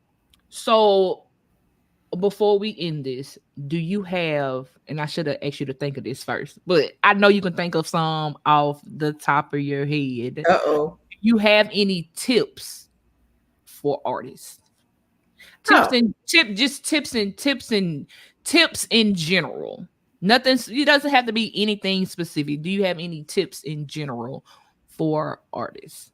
so before we end this, do you have, and I should have asked you to think of this first, but I know you can think of some off the top of your head. Uh oh. Do you have any tips for artists? Tips Oh, and just tips in general. Nothing, it doesn't have to be anything specific. Do you have any tips in general for artists?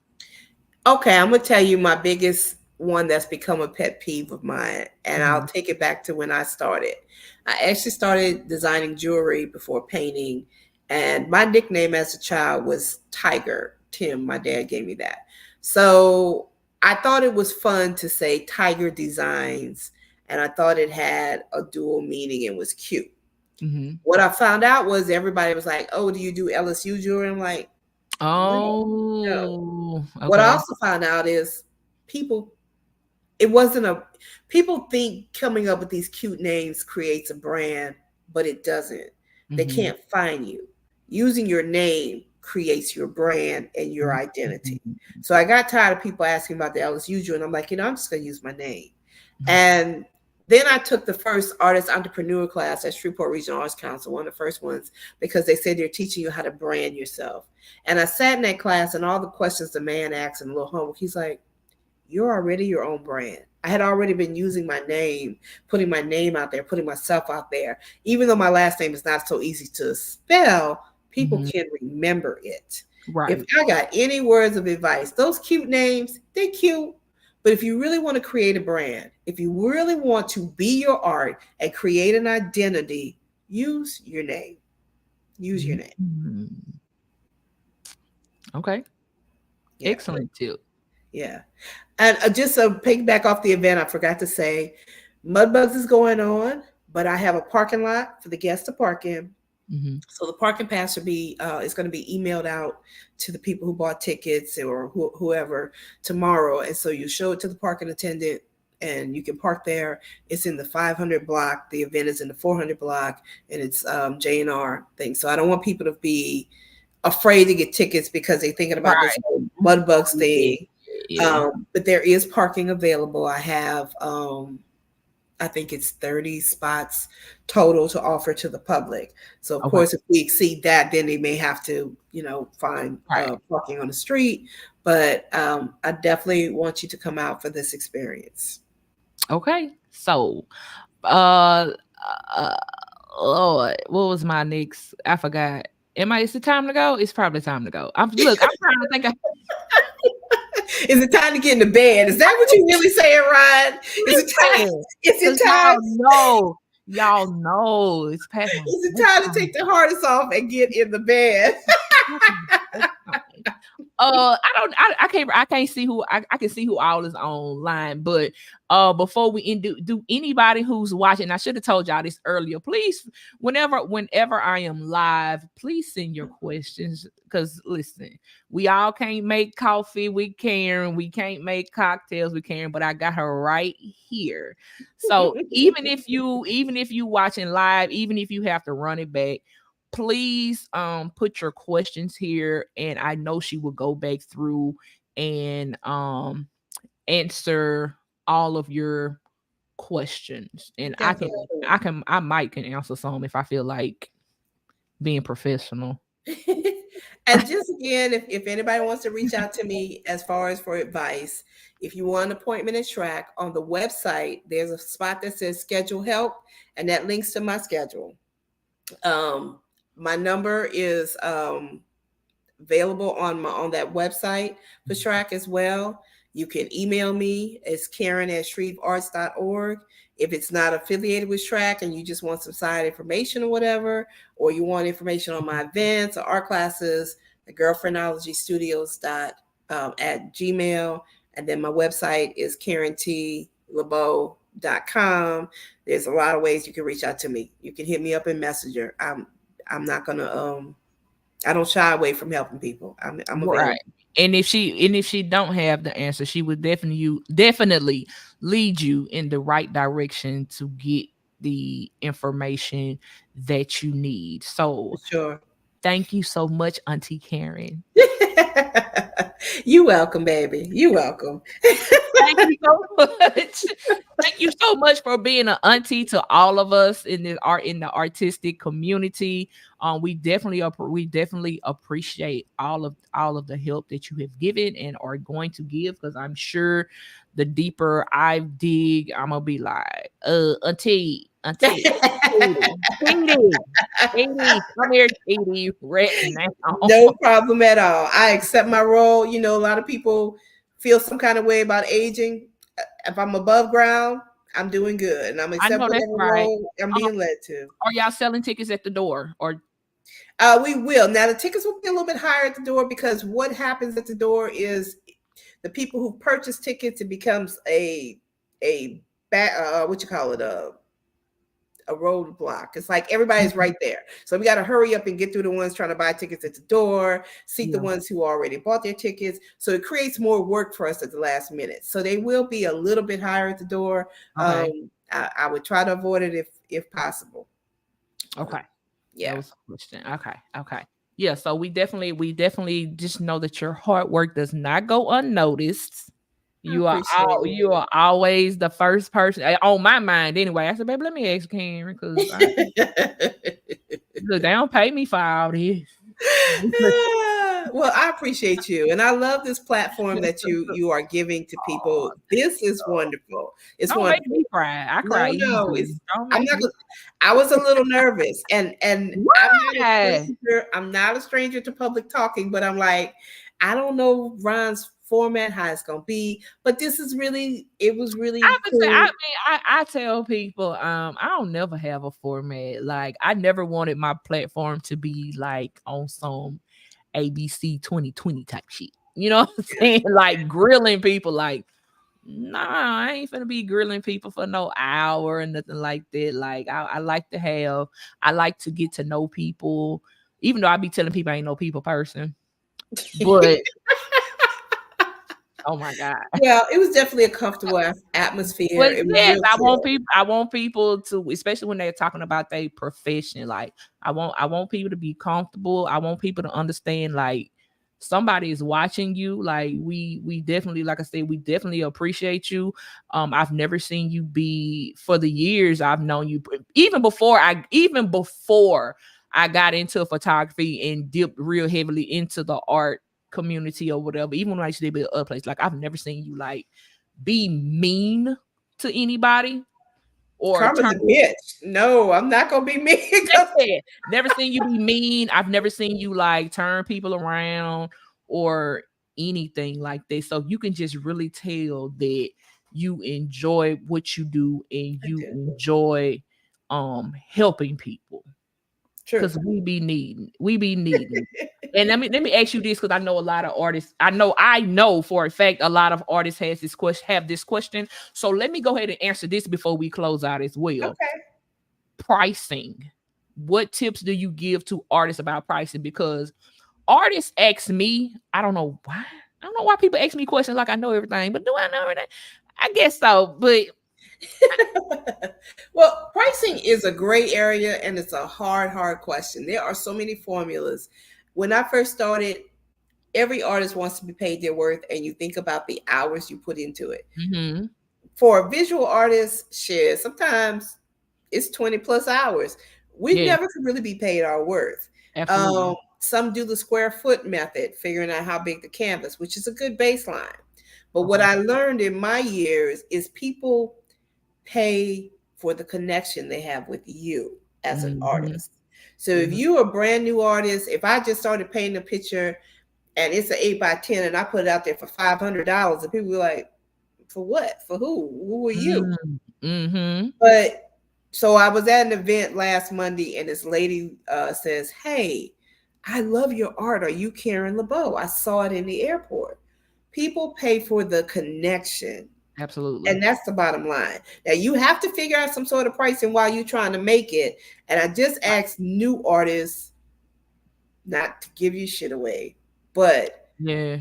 okay. I'm gonna tell you my biggest one that's become a pet peeve of mine, and I'll Mhm. take it back to when I started. I actually started designing jewelry before painting, and my nickname as a child was Tiger Tim. My dad gave me that, so I thought it was fun to say Tiger Designs, and I thought it had a dual meaning and was cute. Mhm. What I found out was everybody was like, "Oh, do you do LSU jewelry?" I'm like, "No, no." Oh, What I okay. also found out is people, it wasn't a, people think coming up with these cute names creates a brand, but it doesn't. They Mhm. can't find you. Using your name creates your brand and your Mhm. identity. Mhm. So I got tired of people asking about the LSU jewelry, and I'm like, I'm just going to use my name. Mhm. And then I took the first artist entrepreneur class at Shreveport Regional Arts Council, one of the first ones, because they said they're teaching you how to brand yourself. And I sat in that class, and all the questions the man asked and a little homework, he's like, "You're already your own brand." I had already been using my name, putting my name out there, putting myself out there. Even though my last name is not so easy to spell, people Mhm. can remember it. If Right. I got any words of advice, those cute names, they're cute. But if you really want to create a brand, if you really want to be your art and create an identity, use your name. Use your name. Mm. Okay. Yeah. Excellent tip. Yeah. And just a piggyback off the event, I forgot to say, Mudbugs is going on, but I have a parking lot for the guests to park in. Mhm. So the parking pass will be is going to be emailed out to the people who bought tickets or whoever tomorrow, and so you show it to the parking attendant, and you can park there. It's in the 500 block. The event is in the 400 block, and it's J&R thing. So I don't want people to be afraid to get tickets because they're thinking about this Right. whole Mudbugs Yeah. thing. Yeah. But there is parking available. I have I think it's 30 spots total to offer to the public. So of Okay. course, if we exceed that, then they may have to, find Right. parking on the street. But I definitely want you to come out for this experience. Okay. So, uh, uh, Lord, what was my next? I forgot. Is it time to go? It's probably time to go. I'm trying to think of Is it time to get into bed? Is that what you really saying, Ryan? Is it time? listen, Is it because time? y'all know it's past my Is it time to bedtime. take the hardest off and get in the bed? Past my bedtime. I can't see who I can see who all is online, but before we end, do anybody who's watching, I should have told y'all this earlier. Please, whenever I am live, please send your questions. Cause listen, we all can't make coffee with Karen, we can't make cocktails with Karen, but I got her right here. So even if you watching live, even if you have to run it back, please put your questions here, and I know she will go back through and answer all of your questions, and Definitely. I might can answer some if I feel like being professional. And just again, if anybody wants to reach out to me as far as for advice, if you want an appointment and track on the website, there's a spot that says schedule help, and that links to my schedule. Um, my number is available on that website for Track as well. You can email me. It's Karen@ShreveArts.org. If it's not affiliated with Track and you just want some side information or whatever, or you want information on my events or art classes, the girlfriendology studios at Gmail. And then my website is KarenTLebeau.com. There's a lot of ways you can reach out to me. You can hit me up in Messenger. I'm not gonna I don't shy away from helping people. I'm Right. available. And if she don't have the answer, she would definitely lead you in the right direction to get the information that you need. For So sure. thank you so much, Auntie Karen. You welcome, baby. You welcome. Thank you so much. Thank you so much for being an auntie to all of us in the artistic community. We definitely appreciate all of the help that you have given and are going to give, because I'm sure the deeper I dig, I'm gonna be like, auntie, Edie, Edie, come here, Edie, right now. No problem at all. I accept my role. A lot of people feel some kind of way about aging. If I'm above ground, I'm doing good, and I'm I accept know that's whatever right. role I'm Um, being led to. are y'all selling tickets at the door or We will. Now the tickets will be a little bit higher at the door because what happens at the door is the people who purchase tickets, it becomes a what you call it, a roadblock. It's like everybody's Mhm. right there. So we got to hurry up and get through the ones trying to buy tickets at the door, seat the Yeah. ones who already bought their tickets. So it creates more work for us at the last minute. So they will be a little bit higher at the door. Okay. I would try to avoid it if possible. Okay. That Yeah. was a question. Okay. Okay. Yeah. So we definitely just know that your hard work does not go unnoticed. I appreciate You it. are always the first person on my mind anyway. I said, baby, let me ask Karen because look, they don't pay me for all this. Well, I appreciate you, and I love this platform that you are giving to people. Oh, This is wonderful. It's don't make wonderful. me cry. I No, cry no, easily. it's Don't I'm make not me. gonna I was a little nervous, and I'm not a Why? stranger. I'm not a stranger to public talking, but I'm like, I don't know Ron's format, how it's gonna be, but this is really, it was I really would say, I cool. mean, I tell people, I don't never have a format. Like, I never wanted my platform to be like on some ABC 2020 type shit. You know what I'm Yeah, saying? Like grilling people, like, nah, I ain't finna be grilling people for no hour and nothing like that. Like, I like to have, I like to get to know people, even though I be telling people I ain't no people person. But oh my God. well, it was definitely a comfortable atmosphere. But It was yes, real I want chill. people. I want people to, especially when they're talking about their profession. Like, I want people to be comfortable. I want people to understand, like, somebody is watching you. Like, we definitely, like I said, we definitely appreciate you. I've never seen you be, for the years I've known you, even before I got into photography and dipped real heavily into the art community or whatever. Even when I used to be at other place, like, I've never seen you like be mean to anybody or Karma's turn. a bitch. No, I'm not gonna be me. Yeah, never seen you be mean. I've never seen you like turn people around or anything like that. So you can just really tell that you enjoy what you do and I you do. enjoy helping people. True. Cause we be needing. And let me ask you this, because I know a lot of artists. I know for a fact a lot of artists have this question. So let me go ahead and answer this before we close out as well. Okay. Pricing. What tips do you give to artists about pricing? Because artists ask me, I don't know why. I don't know why people ask me questions like I know everything, but do I know everything? I guess so, but Well, pricing is a gray area and it's a hard question. There are so many formulas. When I first started, every artist wants to be paid their worth, and you think about the hours you put into it. mhm, For a visual artist, shit, sometimes it's 20 plus hours. We yeah, never could really be paid our worth. absolutely. Some do the square foot method, figuring out how big the canvas, which is a good baseline. But what Okay. I learned in my years is people pay for the connection they have with you as an Mhm, artist. So if mhm, you're a brand new artist, if I just started painting a picture and it's an 8 by 10 and I put it out there for $500, and people be like, for what? For who? Who are you? mm, mhm. But so I was at an event last Monday, and this lady says, "Hey, I love your art. Are you Karen LeBeau? I saw it in the airport." People pay for the connection, Absolutely. and that's the bottom line. Now you have to figure out some sort of pricing while you're trying to make it. And I just Right. asked new artists not to give you shit away, but Yeah.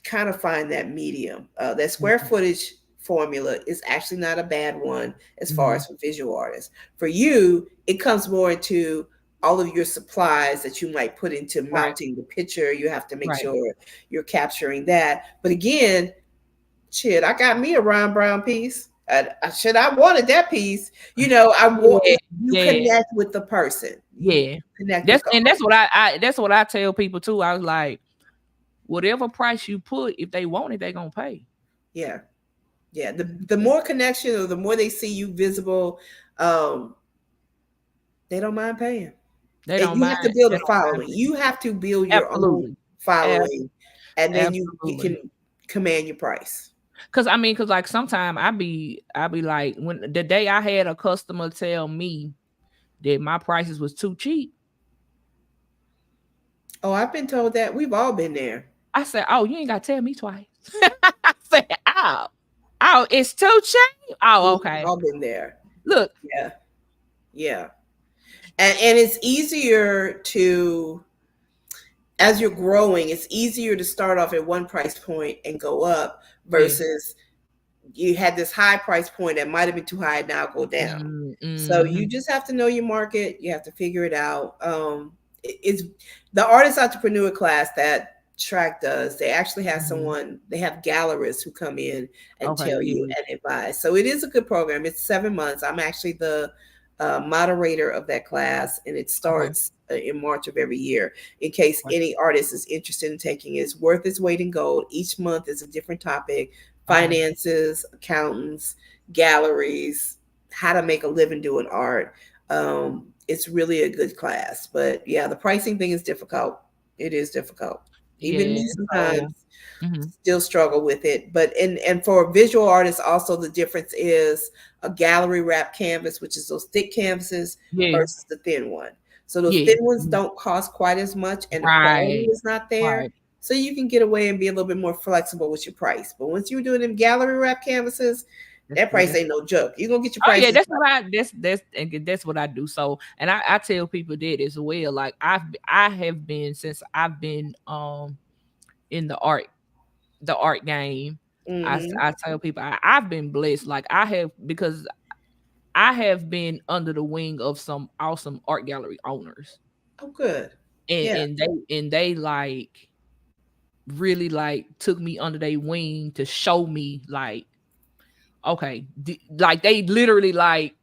kind of find that medium. That square Mhm, footage formula is actually not a bad one as far mhm. as for visual artists. For you, it comes more into all of your supplies that you might put into Right, mounting the picture. You have to make right. sure you're capturing that. But again, shit, I got me a Ron Brown piece. I wanted that piece. I want Yeah, you yeah, connect with the person. You yeah. connect with That's the and art. that's what I tell people too. I was like, whatever price you put, if they want it, they gonna pay. Yeah. Yeah, the more connection or the more they see you visible, um, they don't mind paying. They And don't you mind. have to build They a don't mind following. paying. You have to build your own Absolutely. Ab- following, and then you Absolutely. can command your price. Cause like sometimes I be like, when the day I had a customer tell me that my prices was too cheap, Oh, I've been told that. We've all been there. I said, "Oh, you ain't gotta tell me twice." I said, "Oh, it's too cheap." Oh, We've okay. all been there. Look, Yeah, yeah. And it's easier to, as you're growing, it's easier to start off at one price point and go up yeah. versus you had this high price point that might have been too high, now go down. Mm, So you mhm. just have to know your market. You have to figure it out. It's the artist entrepreneur class that track does. They actually have Mhm. someone. They have gallerists who come in and Okay, tell you yeah. and advise. So it is a good program. It's 7 months. I'm actually the moderator of that class, and it Okay. starts. in March of every year, in case any artist is interested in taking it. It's worth its weight in gold. Each month is a different topic: Okay. finances, accountants, galleries, how to make a living doing art. It's really a good class. But yeah, the pricing thing is difficult. It is difficult. Even Yeah. me So sometimes mhm. still struggle with it. But and for visual artists, also the difference is a gallery wrap canvas, which is those thick canvases, Yeah. versus the thin one. So those Yeah. thin ones Mhm. don't cost quite as much, and the quality Right. is not there. Right. So you can get away and be a little bit more flexible with your price. But once you're doing them gallery wrap canvases, That's that price good. ain't no joke. You're gonna get your Oh yeah, prices that's what I that's what I do. So, and I tell people that as well. Like I have been since I've been in the art game. right. Hmm. I tell people I've been blessed. Like I have, because I have been under the wing of some awesome art gallery owners, Oh, good. and Yeah. they like really like took me under their wing to show me like, okay, like they literally like,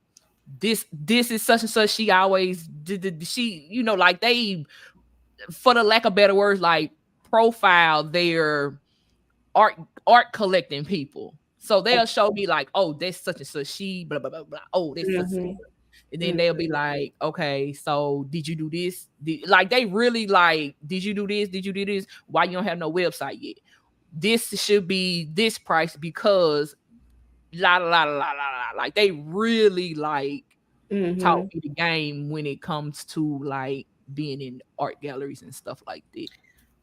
this is such and such. She always did, she, like they, for the lack of better words, like profile their art art collecting people. So they'll show me like, oh, that's such and such. She blah blah blah blah. Oh, that's such and such. Hmm. And then Hmm. they'll be like, okay, so did you do this? Like they really like, did you do this? Did you do this? Why you don't have no website yet? This should be this price because la la la la la la. Like they really like taught Hmm. me the game when it comes to like being in art galleries and stuff like that.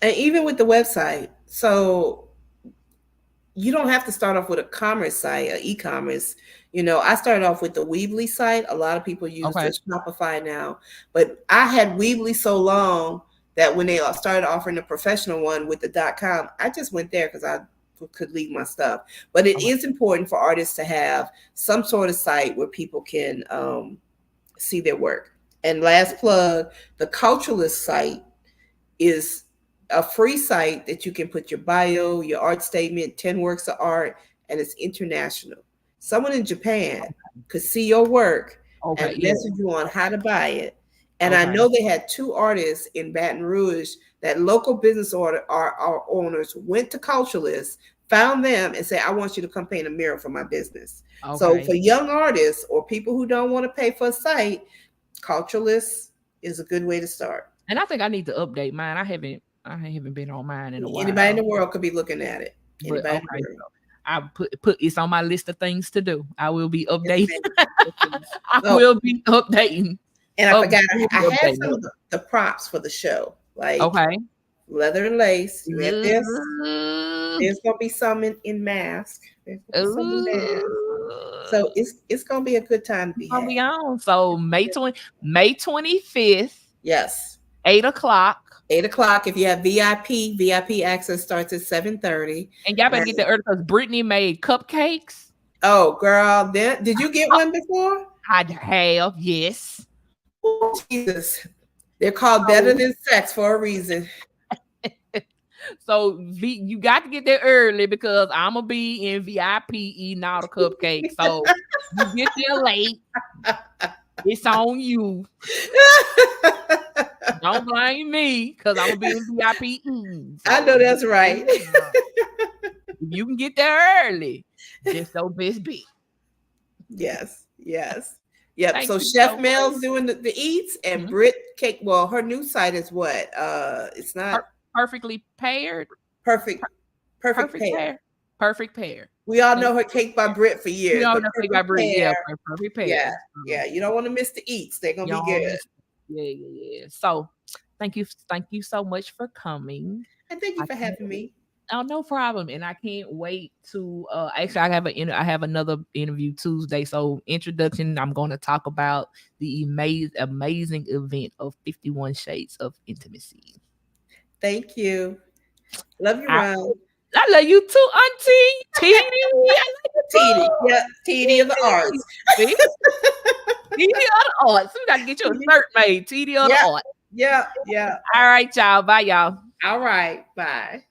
And even with the website, so you don't have to start off with a commerce site, or e-commerce. I started off with the Weebly site. A lot of people use Okay. the Shopify now, but I had Weebly so long that when they started offering a professional one with the .com, I just went there because I could leave my stuff. But it Okay. is important for artists to have some sort of site where people can see their work. And last plug, the Culturalist site is a free site that you can put your bio, your art statement, 10 works of art, and it's international. Someone in Japan could see your work and Okay. Yeah. message you on how to buy it. And I Okay. know they had two artists in Baton Rouge that local business owners went to Culturalists, found them, and said, I want you to come paint a mural for my business. So Okay. for young artists or people who don't want to pay for a site, Culturalists is a good way to start. And I think I need to update mine. I haven't been on mine in a Anybody in while. the world could be looking at it. But Anybody in the okay, world. so I put it's on my list of things to do. I will be Yes, updating. ma'am. Yes, ma'am. I Oh, will be updating. and I Up forgot, will I be had updating. some of the props for the show, like Okay. leather and lace. You read this? Ooh, There's gonna be some in mask. There's gonna be some in mask. ooh. So it's gonna be a good time to It's be gonna had. be on. So May 25th, Yes. 8 o'clock. 8 o'clock. If you have VIP access starts at 7:30. And y'all better And get the early because Brittany made cupcakes. oh girl, then did you get Oh, one before? I have, yes. Oh Jesus. They're called better So than sex for a reason. So you got to get there early because I'm gonna be in VIP eating all the cupcakes. So you get there late, it's on you. Don't blame me because I'm gonna be in VIP eating. I So know that's right. if you can get there early, just don't miss be. Yes, yes. Yep. Thank So you Chef so much. Mel's doing the eats, and Mhm. Brit Cake. Well, her new site is what? It's not Perfectly paired, perfect. Perfect perfect pair. pair, perfect pair. We all Thank know her you. Cake by Brit for We years, don't but know if perfect I pair. yeah, perfect Yeah, pair. yeah. You don't want to miss the eats. They're gonna be Y'all good. miss. Yeah, yeah, yeah. So thank you so much for coming. And thank you I for can't having me. Oh, no problem. And I can't wait to actually I have another interview Tuesday. So introduction, I'm gonna talk about the amazing event of 51 Shades of Intimacy. Thank you. Love you, I, Ron. I love you too, Auntie. TD. I love you TD. Yep. TD of the too. arts. TD. See? TD of the arts. We gotta get you a shirt made. TD of the Yep. art. Yep. Yep. All right, y'all. Bye, y'all. All right. Bye.